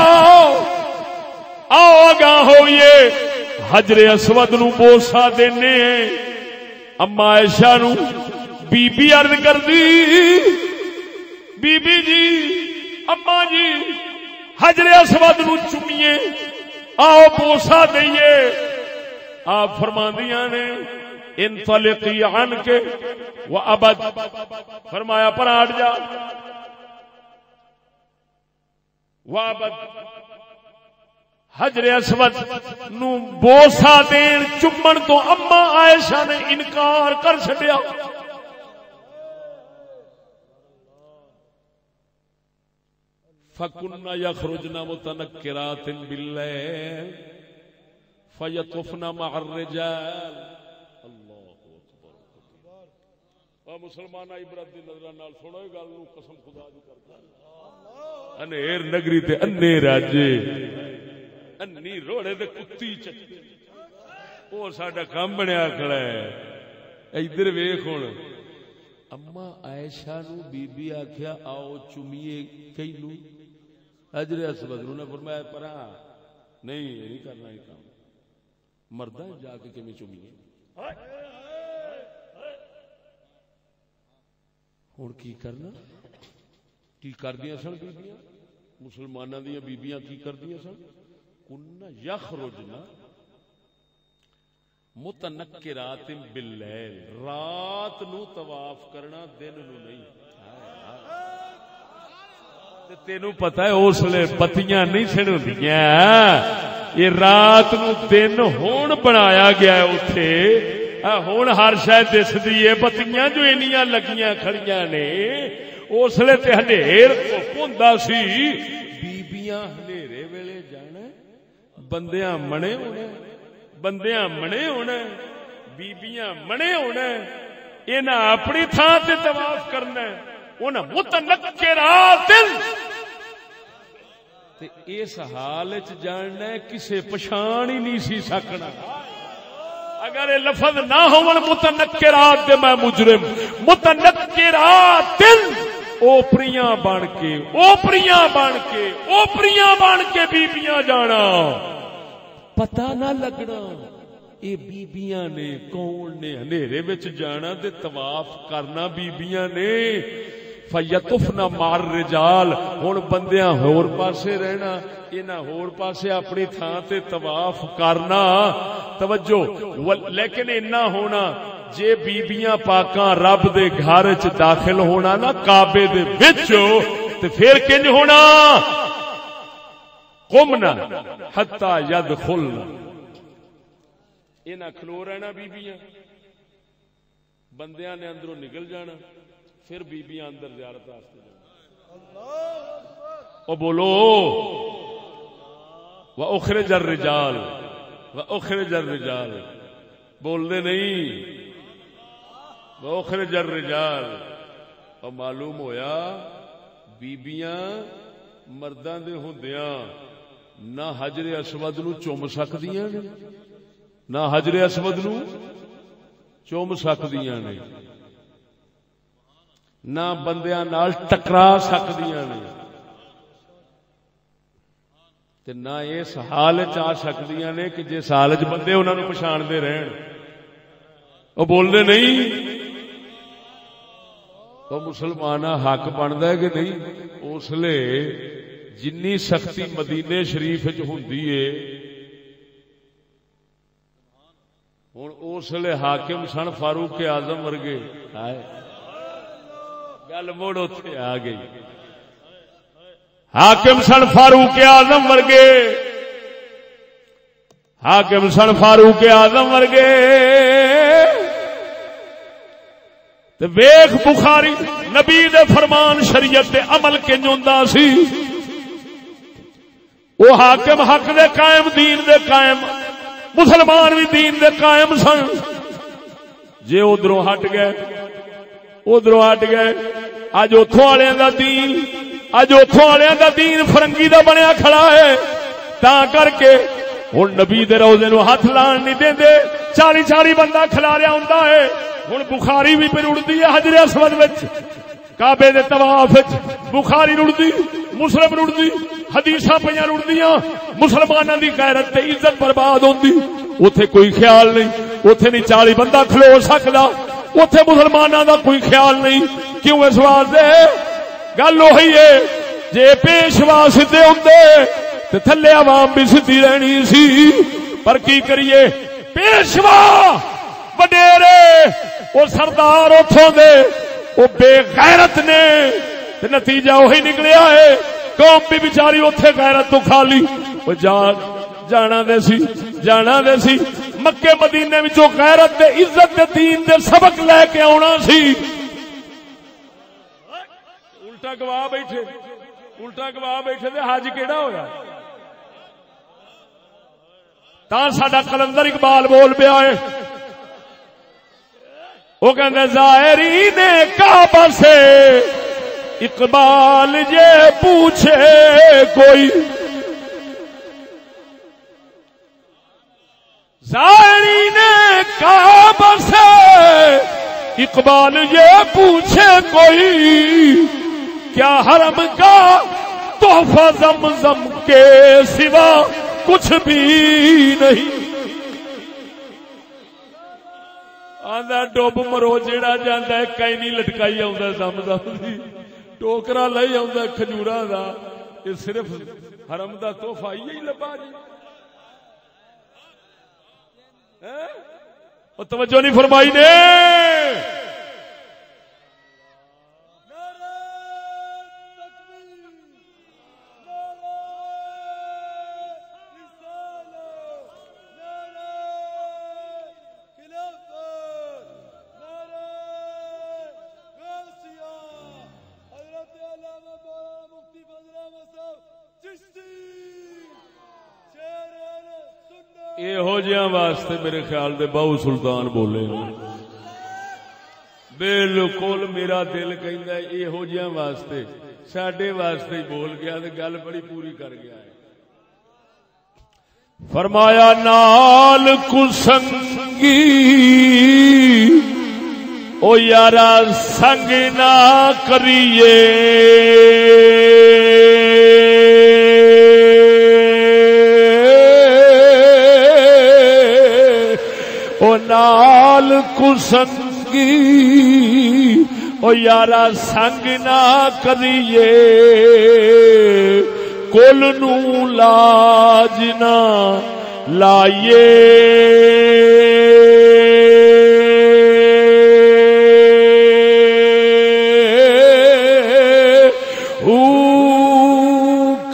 آؤ آگاہ ہوئیے حجر اسود نو بوسا دینے. اما عائشہ نو بی بی عرض کر دی بی بی جی اما جی حجر اسود نو چومیے آؤ بوسا دئیے. آپ فرماندیاں نے انطلقی عن کے وابد فرمایا پر ہٹ جا وابد. حجر اسود نو بوسا دین چمن تو اما عائشہ نے انکار کر چھڈیا. فَكُنَّ يَخْرُجْنَ مُتَنَكِّرَاتٍ بِاللَّيْلِ فَيَطُفْنَ مَعَ الرِّجَالِ. اللہ اکبر. مسلمان عبرت دی نظر نال سنو گل نو قسم خدا دی کردا انیر نگری تے انے راجے انی روڑے تے کتی چٹے او ساڈا کام بنیا کھڑا ہے ادھر ویکھ ہن اما عائشہ نو بی بی آکھیا آؤ چومیے کینو حجر اسود نے فرمایا پرا نہیں یہ نہیں کرنا یہ کام مردہ جا کے کیویں چومیے ہن کی کرنا کی کردیاں سن بیبیاں مسلماناں دیاں بیبیاں کی کردیاں سن کن یخرجنا متنکرات باللیل رات نو طواف کرنا دن نو نہیں تینوں پتہ ہے اس لیے بتیاں نہیں سن ہوندیاں یہ رات نو دن ہون بنایا گیا ہے اوتھے ہون ہر شے دسدی ہے بتیاں جو انیاں لگیاں کھڑیاں نے اس لیے تے ہنیر ہوندا سی بیبیاں ہنیرے ویلے جانا بندیاں منے ہونے بندیاں منے ہونا بیبیاں منے ہونا انہاں اپنی تھان تے طواف کرنا انہاں متنکرات تے اس حال وچ جاننا کسے پہچان ہی نہیں سی سکنا اگر یہ لفظ نہ ہون متنکرات تے میں مجرم متنکرات اوپریاں بن کے اوپریاں بن کے اوپریاں بن کے بیبیاں جانا پتہ نہ لگنا یہ بیبیاں نے کون نے ہنیرے وچ جانا تے طواف کرنا بیبیاں نے فیطفنا مار رجال ہن بندیاں ہور پاسے رہنا انہاں ہور پاسے اپنی تھان تے طواف کرنا توجہ لیکن اتنا ہونا جے بیبیاں پاکاں رب دے گھر وچ داخل ہونا نا کعبے دے وچ تے پھر کنج ہونا قمنا حتی یدخلنا انہاں کھلو رہنا بیبیاں بندیاں نے اندروں نکل جانا پھر بیبیاں اندر زیارت واسطے جانا او بولو وَأُخْرِجَ الرِّجَالُ وَأُخْرِجَ الرِّجَالُ بول دے نہیں وَأُخْرِجَ الرِّجَالُ اور معلوم ہویا بیبیاں مرداں دے ہوندیاں نہ حجر اسود نو چوم سکدیاں نے نہ حجر اسود نو چوم سکدیاں نے نہ بندیاں نال ٹکرا سکدیاں نے تے نہ اس حال چ آ سکدیاں نے کہ جس حال چ بندے انہاں نو پہچان دے رہن او بول دے نہیں او مسلماناں حق بندا ہے کہ نہیں اس لیے جنی سختی مدینے شریف وچ ہوندی ہے ہن اس لیے حاکم سن فاروق اعظم ورگے ہائے گل موڑ اوتھے آ گئی حاکم سن فاروق اعظم ورگے حاکم سن فاروق اعظم ورگے تے ویکھ بخاری نبی دے فرمان شریعت دے عمل کنج ہوندا سی وہ حاکم حق دے قائم دین دے قائم مسلمان بھی دین دے قائم سن جے ادھروں ہٹ گئے اج اوتھوں والےاں دا دین اج اوتھوں والےاں دا دین فرنگی دا بنیا کھڑا ہے تاں کر کے ہن نبی دے روزے نو ہاتھ لان نہیں دیندے 40 بندہ کھلاریا ہوندا ہے ہن بخاری بھی پہ رڑدی ہے حجر اسود وچ کعبے دے طواف وچ بخاری رڑدی مسلم رڑدی حدیثاں پیاں رڑدیاں مسلماناں دی غیرت تے عزت برباد ہوندی اوتھے کوئی خیال نہیں اوتھے نہیں 40 بندہ کھلو سکدا اوتھے مسلماناں دا کوئی خیال نہیں کیوں اس واسطے گل وہی ہے جے پیشوا سیدھے ہوندے تے تھلے عوام بھی سیدھی رہنی سی پر کی کریے پیشوا وڈیرے او سردار اوتھوں دے او بے غیرت نے تے نتیجہ وہی نکلیا ہے قوم بھی بیچاری اوتھے غیرت تو کھالی او جانا دے سی مکے مدینے وچوں غیرت تے عزت تے دین دے سبق لے کے آونا سی الٹا گواہ بیٹھے تے حج کیڑا ہویا تاں ساڈا کلندر اقبال بول پیا ہے وہ کہندے زائرین کعبہ سے اقبال یہ پوچھے کوئی، زائرین کعبہ سے اقبال یہ پوچھے کوئی، کیا حرم کا تحفہ زمزم کے سوا کچھ بھی نہیں؟ آندا ڈوب مرو جیڑا جاندا ہے کئی نہیں لٹکائی آوندا زمزم دی، ٹوکرا لئی آوندا کھجوراں دا، یہ صرف حرم دا تحفہ ہی لبا جی۔ او توجہ نہیں فرمائی نے؟ یہو جہاں واسطے میرے خیال دے بہو سلطان بولے بالکل میرا دل کہندا ہے یہو جہاں واسطے ساڈے واسطے ہی بول گیا تے گل بڑی پوری کر گیا ہے۔ فرمایا نال کسنگی او یارا سنگ نہ کریے، او نال کسنگی او یارا سنگ نہ کریے، کل نو لاج نہ لائیے،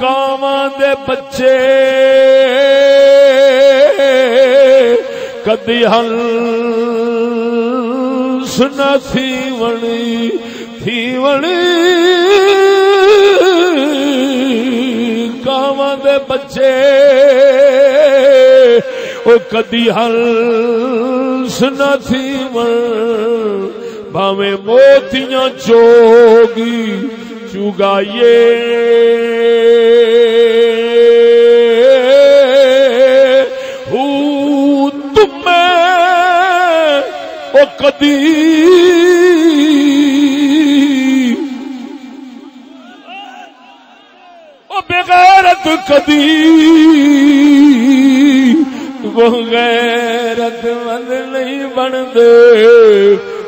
کاواں دے بچے کدی ہنس نہ تھیوڑی تھیوڑی، کاواں دے بچے او کدی ہنس نہ تھیوڑ، بھاویں موتیاں چوگی چگائیے، کدی او بغیرت کدی وہ غیرت مند نہیں بندے،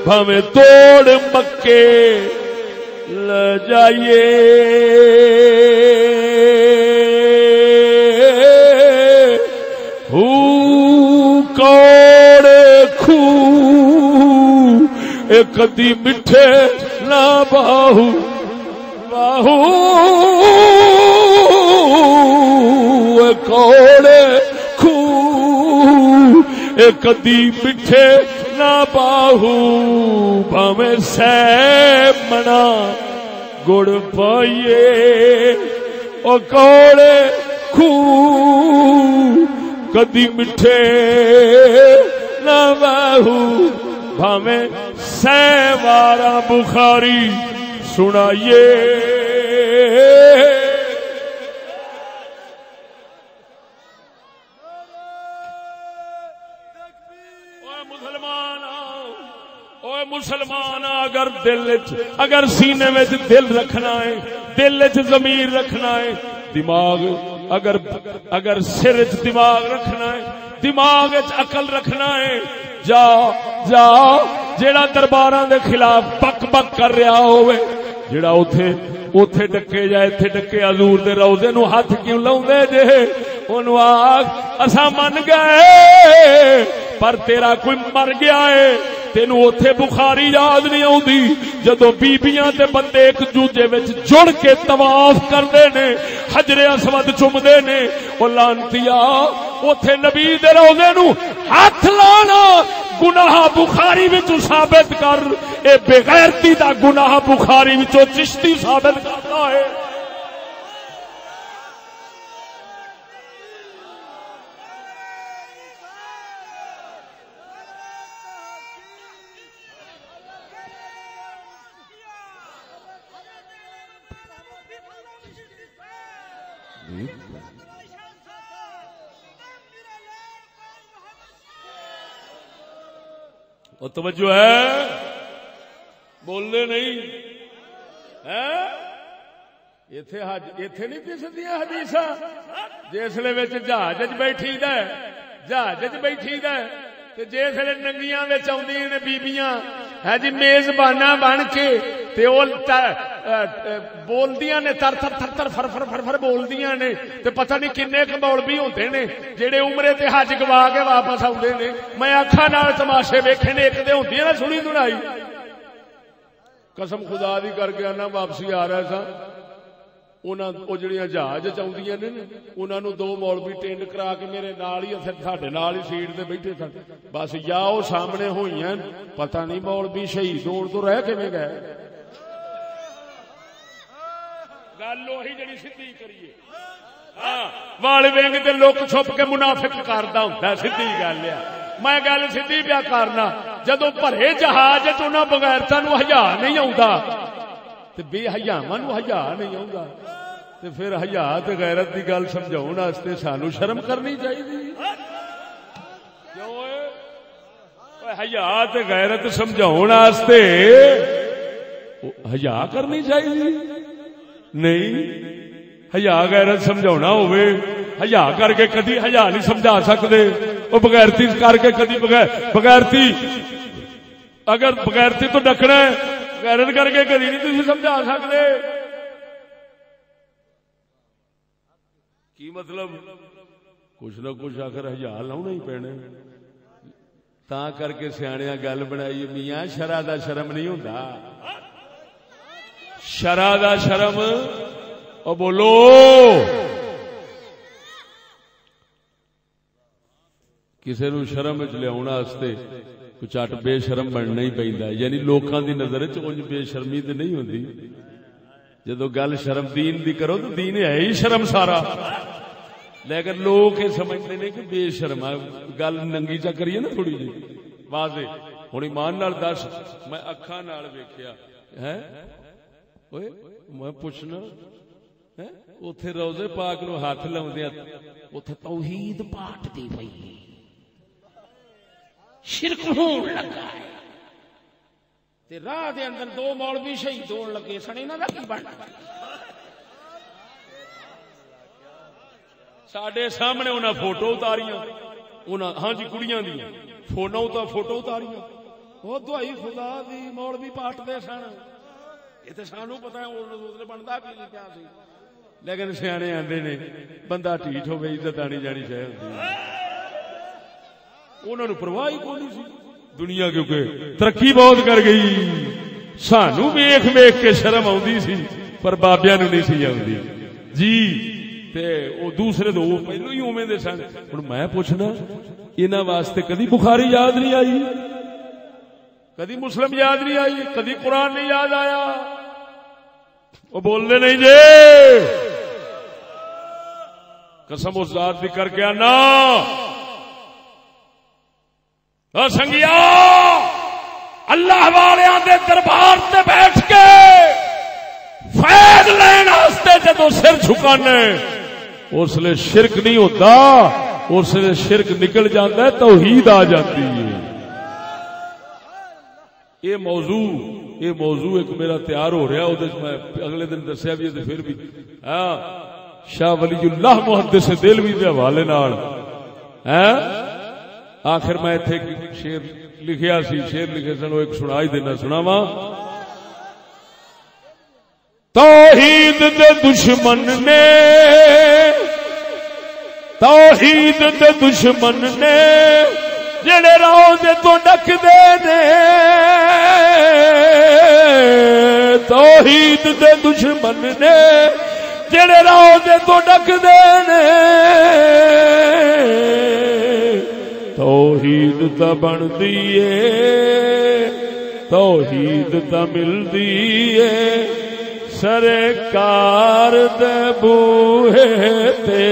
بھاویں توڑ مکے لے جائیے، کوڑے کھو کدی مٹھے نہ باہو باہو، کوڑے کھو کدی مٹھے نہ باہو، بھاویں سہ منا گڑ پائیے، او کوڑے کھو کدی مٹھے نہ باہو، بھاویں سہ وارا بخاری سنائیے، اوے مسلمان اگر دل اگر سینے میں دل رکھنا ہے، دل چ ضمیر رکھنا ہے، دماغ اگر سر چ دماغ رکھنا ہے، دماغ چ عقل رکھنا ہے، جا جا جیڑا درباراں دے خلاف بک بک کر رہا ہوئے، جیڑا اوتھے ڈکے جائے ایتھے ڈکے، حضور دے روضے نو ہاتھ کیوں لاوندے جے؟ اونوں آکھ اساں من گئے پر تیرا کوئی مر گیا ہے، تینوں اوتھے بخاری یاد نہیں آؤندی جدوں بیبییاں تے بندے ایک دوجے وچ جڑ کے طواف کردے نے، حجر اسود چومدے نے، او لعنتیا اوتھے نبی دے روضے نو ہاتھ لانا گناہ بخاری وچوں ثابت کر، اے بے غیرتی دا گناہ بخاری وچوں چشتی ثابت کرتا ہے۔ اور توجہ ہے بولنے نہیں ہے ایتھے نہیں دسدیاں حدیثاں جسلے وچ جہاز وچ بیٹھی دا جہاز وچ بیٹھی دا تے جسلے ننگیاں وچ اوندیاں نے بیبییاں ہے جی میزباناں بن کے تے او بولدیاں نے تر تر تر تر فر فر فر فر بولدیاں نے تے پتہ نہیں کنے ک مولوی ہوندے نے جڑے عمرے تے حج گوا کے واپس آوندے نے میں اکھاں نال تماشے ویکھے نے ایک دے ہوندی نا سنی سنائی قسم خدا دی کر کے آنا واپسی آ رہا سا وہ جڑیاں جہاز چاہدیاں نے انہاں نو دو مولوی ٹینڈ کرا کے میرے نال ہی ساڈے نال ہی سیٹ تے بیٹھے سن بس یا وہ سامنے ہوئیاں پتہ نہیں مولوی شہید ہون تو رہ کیویں گئے گل وہی جڑی سیدھی کریے وال وینگ تے لوک چھپ کے منافق کردا ہوندا سیدھی گل ہے میں گل سیدھی پیا کرنا جدوں بھرے جہاز وچ انہاں بغیرتاں نو حیا نہیں آوندا تے بے حیاواں نو حیا نہیں آوندا تے پھر حیا تے غیرت دی گل سمجھاون واسطے سانو شرم کرنی چاہیے کیوں اے حیا تے غیرت سمجھاون واسطے حیا کرنی چاہیے نہیں حیا غیرت سمجھاونا ہوئے حیا کر کے کدی حیا نہیں سمجھا سکتے وہ بغیرتی کر کے کدی بغیرتی اگر بغیرتی تو ڈکنا ہے غیرت کر کے کدی نہیں تسی سمجھا سکتے کی مطلب کچھ نہ کچھ آخر حیا لاؤنا ہی پینے تا کر کے سیاںیاں گل بنائی میاں شرع دا شرم نہیں ہوندا شرع دا شرم او بولو کسی نو شرم وچ لیاون واسطے چٹ بے شرم بننا ہی پیندا یعنی لوکاں دی نظر وچ اونج بے شرمی تے نہیں ہوندی جدوں گل شرم دین دی کرو تو دین ہے ہی شرم سارا لیکن لوگ یہ سمجھتے ہیں کہ بے شرم گل ننگی چا کریے نا تھوڑی جی واضح ہن ایمان نال دس میں اکھاں نال ویکھیا ہے اوئے میں پوچھنا اوتھے روزے پاک نو ہاتھ لاوندے اوتھے توحید پاٹ دی پئی شرک ہون لگا ہے تے راہ دے اندر دو مولوی شہید ہون لگے سن انہاں دا کی بننا ساڈے سامنے انہاں فوٹو اتاریاں انہاں ہاں جی کڑیاں دی فوٹو اتاریاں او دعائی خدا دی مولوی پاٹ دے سن یہ تے سانو پتہ ہے او بندا کی نہیں پیا سی لیکن سیانے آندے نے بندہ ٹھیٹ ہوے عزت آنی جانی چاہیے ہوندی انہاں نو پرواہ ہی کوئی نہیں سی دنیا کیونکہ ترقی بہت کر گئی سانو ویکھ ویکھ کے شرم آوندی سی پر بابیاں نو نہیں سی آوندی جی تے او دوسرے دو پہلو ہی اوویں دے سن ہن میں پوچھنا انہاں واسطے کدی بخاری یاد نہیں آئی کدی مسلم یاد نہیں آئی کدی قرآن نہیں یاد آیا وہ بولنے نہیں جے قسم اس ذات بھی کر کے آنا سنگیا اللہ والیاں دے دربار تے بیٹھ کے فیض لین واسطے جدوں سر جھکانے اس لیے شرک نہیں ہوتا اس لیے شرک نکل جاتا ہے توحید آ جاتی ہے یہ موضوع ایک میرا تیار ہو رہا ہے میں اگلے دن دسیا بھی ہے پھر بھی شاہ ولی اللہ محدث دہلوی دے حوالے نال آخر میں ایتھے شعر لکھیا سی شعر لکھے سن وہ ایک سنائی دینا سناواں توحید دے دشمن نے توحید دے دشمن نے جڑے روزے تو ڈک دے نے توحید دے دشمن نے جڑے روزے تو ڈک دے نے توحید تا بندی اے توحید تا ملدی اے سرکار دے بوہے تے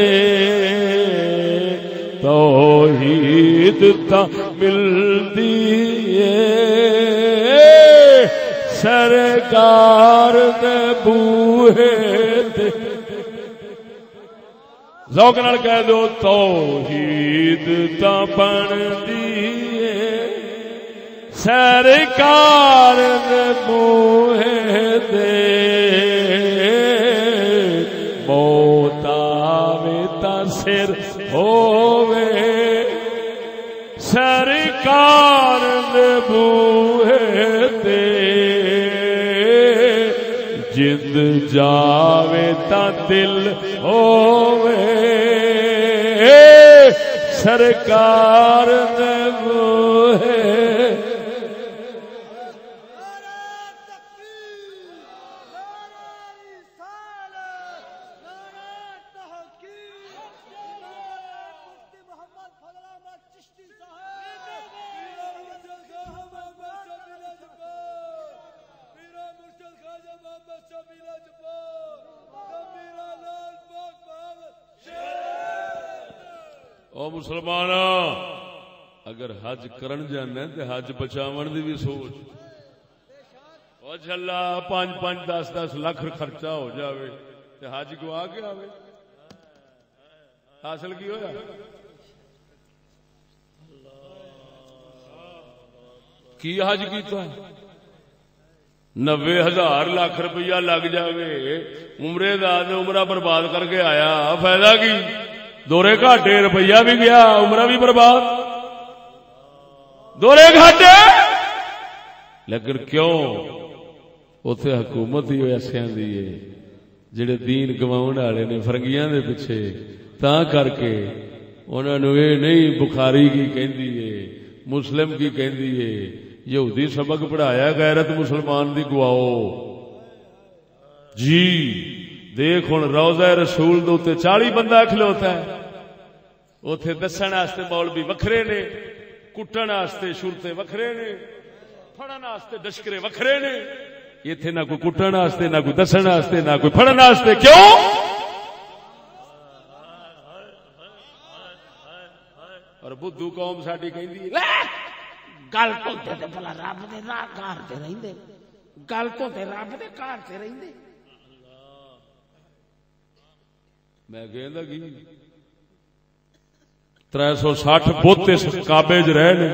توحید تا ملدی اے سرکار دے بوہے تے ذوق نال کہہ دو توحید تا بندی سرکار دے موہے دے موت آوے تا سر ہووے سرکار دے موہے دے جند جاوے تا دل ہووے سرکار دے موہے او مسلمان اگر حج کرن جانا تے حج بچاون دی بھی سوچ او جھلا 5-5 10-10 لاکھ خرچہ ہو جاوے تے حج گوا کے آوے حاصل کی ہویا کی حج کیتا 90,000 لاکھ روپیہ لگ جاوے عمرے دا عمرہ برباد کر کے آیا فائدہ کی دورے گھاٹے روپیہ بھی گیا عمرہ بھی برباد دورے گھاٹے لیکن کیوں اوتھے حکومت ہی ایسیاں دی ہے جڑے دین گواؤن والے نے فرنگیاں دے پیچھے تاں کر کے انہاں نوں اے نہیں بخاری کی کہندی ہے مسلم کی کہندی ہے یہودی سبق پڑھایا غیرت مسلمان دی گواؤ جی دیکھ ہن روضہ رسول دے اوتے 40 بندہ کھلوتا ہے اوتھے دسن واسطے مولوی وکھرے نے کٹن واسطے شرتے وکھرے نے پھڑن واسطے دشکرے وکھرے نے ایتھے نہ کوئی کٹن واسطے نہ کوئی دسن واسطے نہ کوئی پھڑن واسطے کیوں اور بدھو قوم ساڈی کہندی گل تو بھلا رب دے راہ گھر تے رہندے گل تو رب دے گھر تے رہندے میں کہندا کی 360 بوتے کعبے وچ رہے نے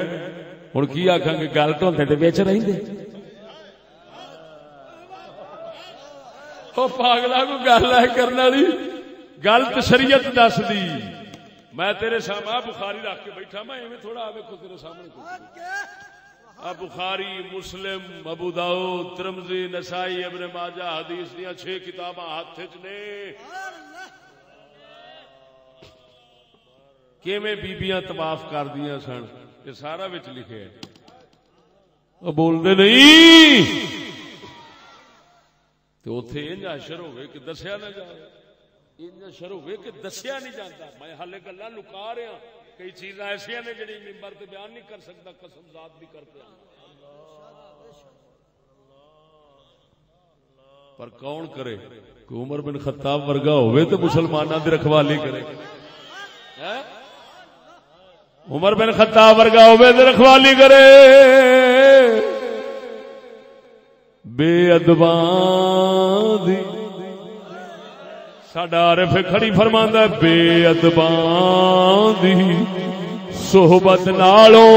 ہن کی آکھاں گے گل ٹھونتے تے وچ رہندے او پاگلا کو گل ہے کرن والی گل تے شریعت دس دی میں تیرے سامنے بخاری رکھ کے بیٹھا میں ایویں تھوڑا ویکھو تیرے سامنے بخاری مسلم ابو داؤد ترمذی نسائی ابن ماجہ حدیث دیاں 6 کتاباں ہاتھ وچ نے کیویں بیبیاں طواف کر دیاں سن یہ سارا وچ لکھے ہے او بول دے نہیں تے اوتھے انج اشر ہوے کہ دسیا نہ جائے انج اشر ہوے کہ دسیا نہیں جاندا میں حالے گلاں لکا رہا کئی چیزاں ایسیاں نے جڑی منبر تے بیان نہیں کر سکدا قسم ذات بھی کرتے ہیں پر کون کرے کہ عمر بن خطاب ورگا ہوئے تو مسلماناں دی رکھوالی کرے عمر بن خطاب ورگا ہوئے تو رکھوالی کرے بے ادباں دی ساڈا عارف کھڑی فرماندا ہے بے ادباں دی صحبت نالوں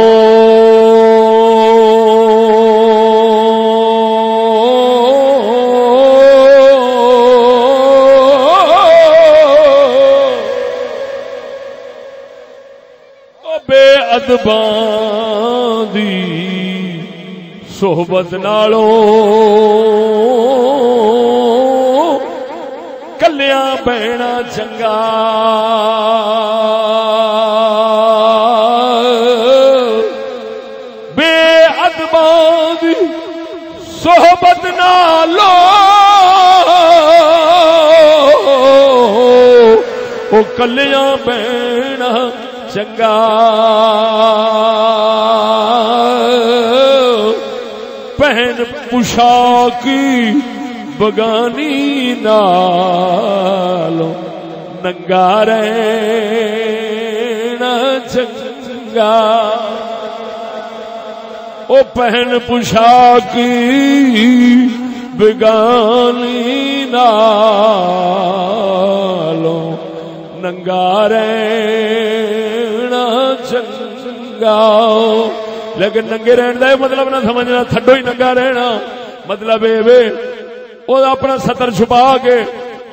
ادباں دی صحبت نالوں کلیاں بہنا چنگا بے ادباں دی صحبت نالوں او کلیاں بہنا چنگا پہن پوشاکی بگانی نالوں ننگا رہنا چنگا او پہن پوشاکی بگانی نالوں ننگا رہنا چنگا. لیکن ننگے رہن دا مطلب نہ سمجھنا تھڈو ہی ننگا رہنا. مطلب وہ اپنا ستر چھپا کے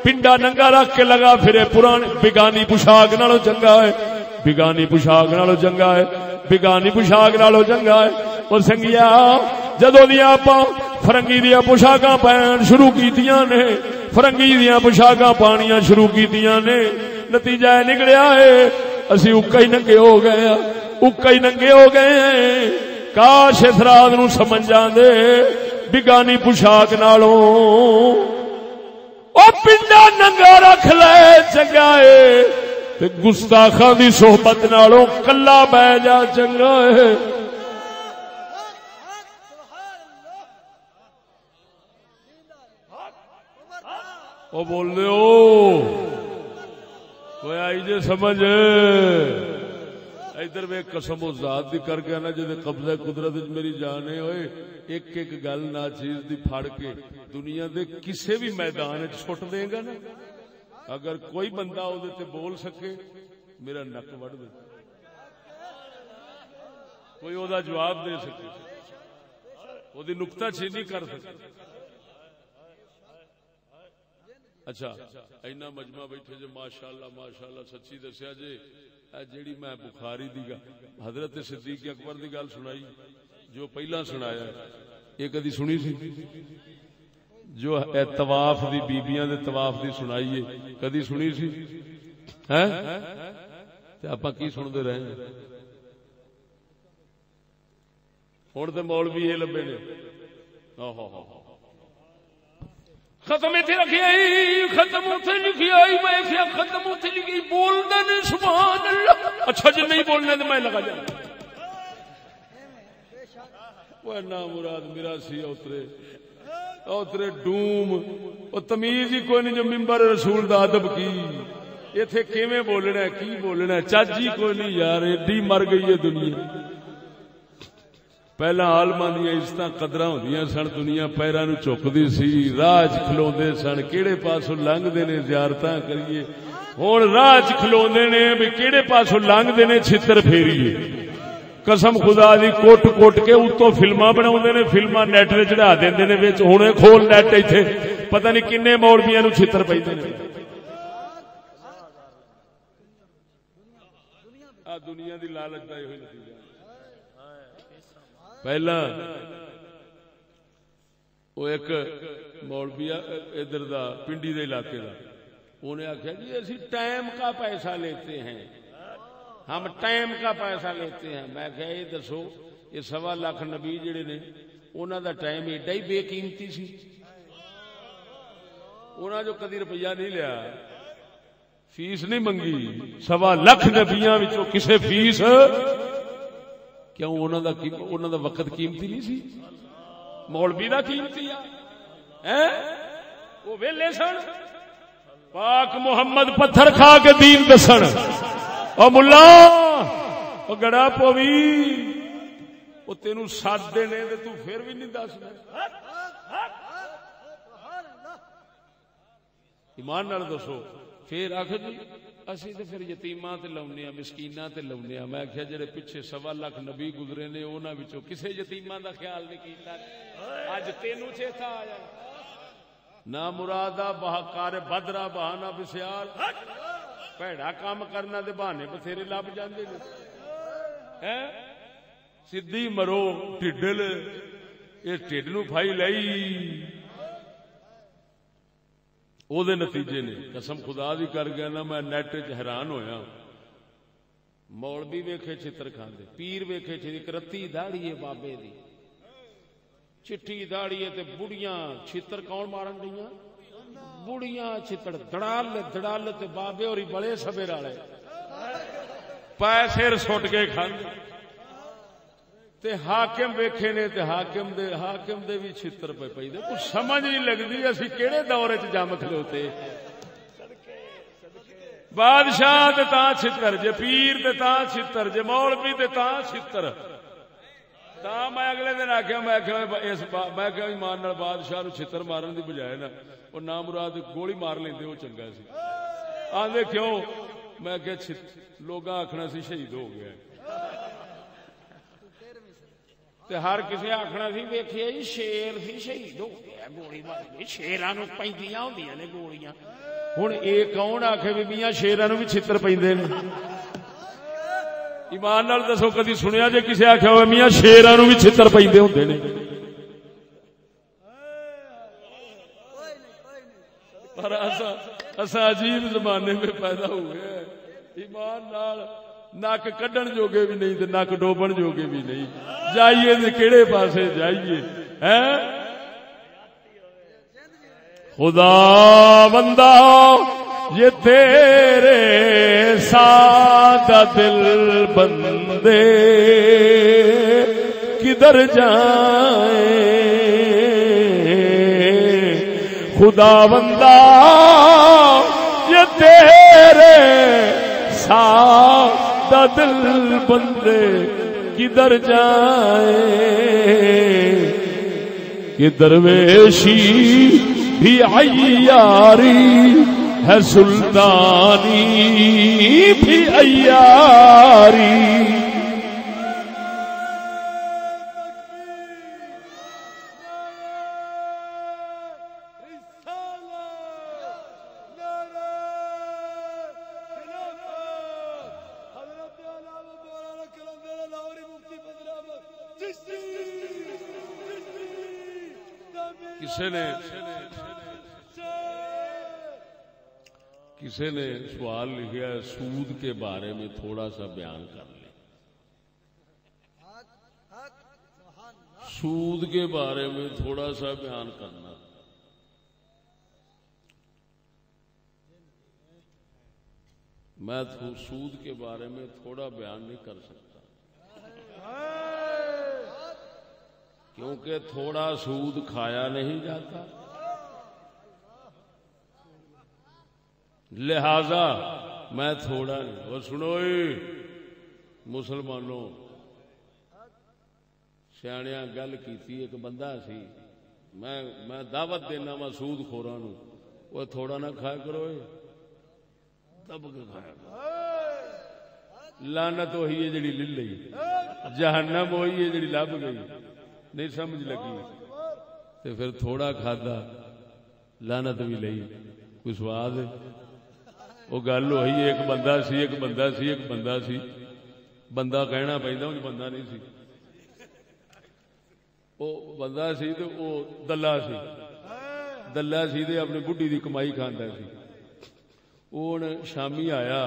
پنڈا ننگا رکھ کے لگا پھرے پرانی بگانی پوشاک نالوں چنگا ہے. بگانی پوشاک نالوں چنگا ہے. بگانی پوشاک نالوں چنگا ہے. اور سنگیا جدوں دی آپاں فرنگی دیا پوشاکاں پہن شروع کیتیاں نے, فرنگی دیا پوشاکاں پانیاں شروع کیتیاں نے, نتیجہ نکلیا ہے اسی اکا ہی ننگے ہو گئے ہیں. اکا ہی ننگے ہو گئے ہیں. کاش اس رات نو سمجھ جاندے بگانی پوشاک نالوں او پنڈا ننگا رکھ لے چنگا ہے تے گستاخاں دی صحبت نالوں کلا بہ جا چنگا ہے. او بول دے او کوئی آئی جے سمجھ ادھر وے قسم و ذات دی کر کے نا جے قبضہ قدرت وچ میری جان ہے. اوئے ایک ایک گل نا چیز دی پھڑ کے دنیا دے کسے بھی میدان وچ چھٹ دے گا نا, اگر کوئی بندہ او دے تے بول سکے میرا نک وڑ دے, کوئی او دا جواب دے سکے, او دی نکتہ چینی کر سکے. اچھا اینا مجمع بیٹھے جو ماشاءاللہ سچی دسیا جے جیڑی میں بخاری دی حضرت صدیق اکبر دی گل سنائی جو پہلا سنایا یہ کدی سنی سی؟ جو طواف دی بیبیاں دے طواف دی سنائی ہے کدی سنی سی؟ ہیں تے آپاں کی سندے رہے ہیں؟ ہن تے مولوی یہ لبے نے ختم اتنے رکھی آئی, ختم اتنے لکھی آئی, میں کیا ختم اتنے لکھی بولنا نہیں سبحان اللہ. اچھا جی نہیں بولنے تو میں لگا جانا وہ نا مراد میرا سی اوترے ڈوم وہ تمیز ہی کوئی نہیں جو ممبر رسول دا ادب کی ایتھے کیویں بولنا ہے کی بولنا ہے چج ہی کوئی نہیں یار. ایڈی مر گئی ہے دنیا. پہلا عالماں دیاں عزتاں قدراں ہوندیاں سن, دنیا پیراں نوں چکدی سی, راج کھلوندے سن کیڑے پاسوں لنگدے نے زیارتاں کریے. ہن راج کھلوندے نے بھی کیڑے پاسوں لنگدے نے چھتر پھیریے. قسم خدا دی کوٹ کوٹ کے اتوں فلماں بناوندے نے, فلماں نیٹ تے چڑھا دیندے نے وچ. ہنے کھول نیٹ ایتھے پتہ نہیں کنے مولویاں نوں چھتر پیندے نے. آ دنیا دی لالچ دا ایہی نتیجہ. پہلا وہ ایک مولوی ادھر دا پنڈی دے علاقے دا, انہیں آخیا جی اسی ٹائم کا پیسہ لیتے ہیں, ہم ٹائم کا پیسہ لیتے ہیں. میں کہا یہ دسو یہ 1.25 لاکھ نبی جڑے نے انہاں دا ٹائم ایڈا ہی بے قیمتی سی, انہاں جو کدی روپیہ نہیں لیا, فیس نہیں منگی. 1.25 لاکھ نبیاں وچوں کسے فیس کیوں؟ انہاں دا وقت قیمتی نہیں سی, مولوی دا قیمتی ہے. وہ ویلے سن پاک محمد پتھر کھا کے دین دسن. او ملا او گڑا پوی او تینوں ساتھ دینے تے تو پھر بھی نہیں دسنا. ایمان نال دسو. پھر آخر جی اسی تے پھر یتیماں تے لاونے ہاں, مسکیناں تے لاونے ہاں. میں آخیا جڑے پیچھے 1.25 لاکھ نبی گزرے نے انہاں وچوں کسے یتیماں دا خیال نہیں کیتا. اج تینوں چیتا آیا نہ مرادا بہکار بدرا بہانہ بسیال. پیڑا کام کرنا دے بہانے بتھیرے لب جاندے نے. سدھی مرو ٹڈل اے ٹڈ نو پھائی لئی او دے نتیجے نے. قسم خدا دی کر گیا نا میں نیٹ وچ حیران ہویا. مولوی ویکھے چھتر کھاندے, پیر ویکھے چھتر, رتی داڑھی ہے بابے دی, چٹھی داڑھی تے بڑیاں چھتر کون مارن گئیاں؟ بڑیاں چھتر دڑال تے بابے ہوری بڑے سبر والے پیسے سٹ کے کھاندے. تے حاکم ویکھے نے تے حاکم دے بھی چھتر پہ پئی دے. کچھ سمجھ نہیں لگدی اسی کیڑے دور وچ جم کھلوتے. بادشاہ تے تاں چھتر, جے پیر تے تاں چھتر, جے مولوی تے تاں چھتر. تا میں اگلے دن آخیا میں کہ ایمان نال بادشاہ نو چھتر مارن دی بجائے نا وہ نام مراد گولی مار لیندے وہ چنگا سی. آندے کیوں؟ میں کہ لوگ آخنا سی شہید ہو گیا تے ہر کسی آخنا سی ویکھیا جی شیر سی شہید ہو گیا گولی مار گئی شیراں نوں پیندیاں ہوندیاں نے گولیاں ہن اے کون آکھے بھی میاں شیراں نوں بھی چھتر پیندے نے ایمان نال دسو کدی سنیا جے کسے آکھیا ہوئے میاں شیراں نوں بھی چھتر پیندے ہوندے نے پر اسا عجیب زمانے میں پیدا ہوئے ہیں ایمان نال نک کڈن جوگے بھی نہیں تے نک ڈوبن جوگے بھی نہیں جائیے تے کیڑے پاسے جائیے ہیں خدا بندہ یہ تیرے سادہ دل بندے کدھر جائیں خدا بندہ یہ تیرے سادہ دل بندے کدھر جائیں کہ درویشی بھی عیاری ہے سلطانی بھی عیاری کسی نے سوال لکھا ہے سود کے بارے میں تھوڑا سا بیان کر لیں سود کے بارے میں تھوڑا سا بیان کرنا میں سود کے بارے میں تھوڑا بیان نہیں کر سکتا کیونکہ تھوڑا سود کھایا نہیں جاتا لہذا میں تھوڑا نہیں اور سنو مسلمانوں سیاںیاں گل کیتی ایک بندہ سی میں دعوت دینا وا سود خوراں نوں وہ تھوڑا نہ کھایا کرو دب کے کھایا کرو لعنت وہی ہے جڑی لے لئی جہنم وہی ہے جڑی لب گئی نہیں سمجھ لگی تے پھر تھوڑا کھادا لعنت بھی لئی کوئی سواد وہ گل ہوئی ایک بندہ سی بندہ کہنا پیندا وہ بندہ نہیں سی وہ بندہ سی تے وہ دلہ سی تے اپنی بڈھی دی کمائی کھاندا سی وہ شامی آیا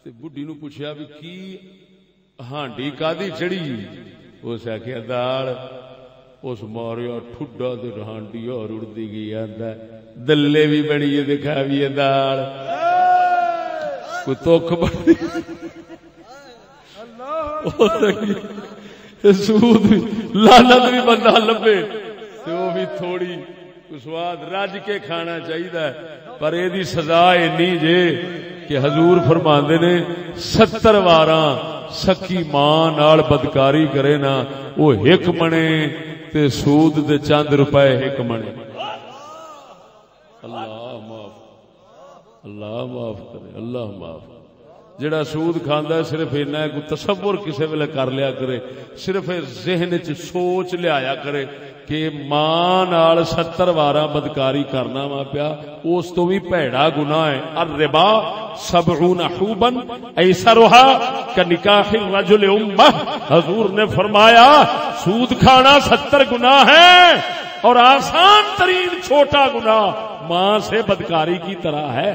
تے بڈھی نو پوچھیا بھی کی ہانڈی کادی چڑھی اس آخیا دال اس ماریا ٹھڈا تے ہانڈی اور اڑتی گئی آندا دلے بھی بنی ہے دکھا بھی ہے دال کوئی توک بڑی سود لعنت بھی بندہ لبے تو وہ بھی تھوڑی سواد رج کے کھانا چاہیے پر یہ سزا اینی جے کہ حضور فرماندے نے 70 واراں سکی ماں نال بدکاری کرے نا وہ ایک منے تے سود دے چند روپے ایک منے اللہ معاف کرے اللہ معاف جڑا سود کھاندا ہے صرف اینا ہے کوئی تصور کسے ویلے کر لیا کرے صرف ذہن وچ سوچ لیا کرے کہ ماں نال 70 واراں بدکاری کرنا وا پیا اس تو بھی بھڑا گناہ ہے الربا 70 حوبا ایسرها کنکاح الرجل امہ حضور نے فرمایا سود کھانا 70 گناہ ہے اور آسان ترین چھوٹا گناہ ماں سے بدکاری کی طرح ہے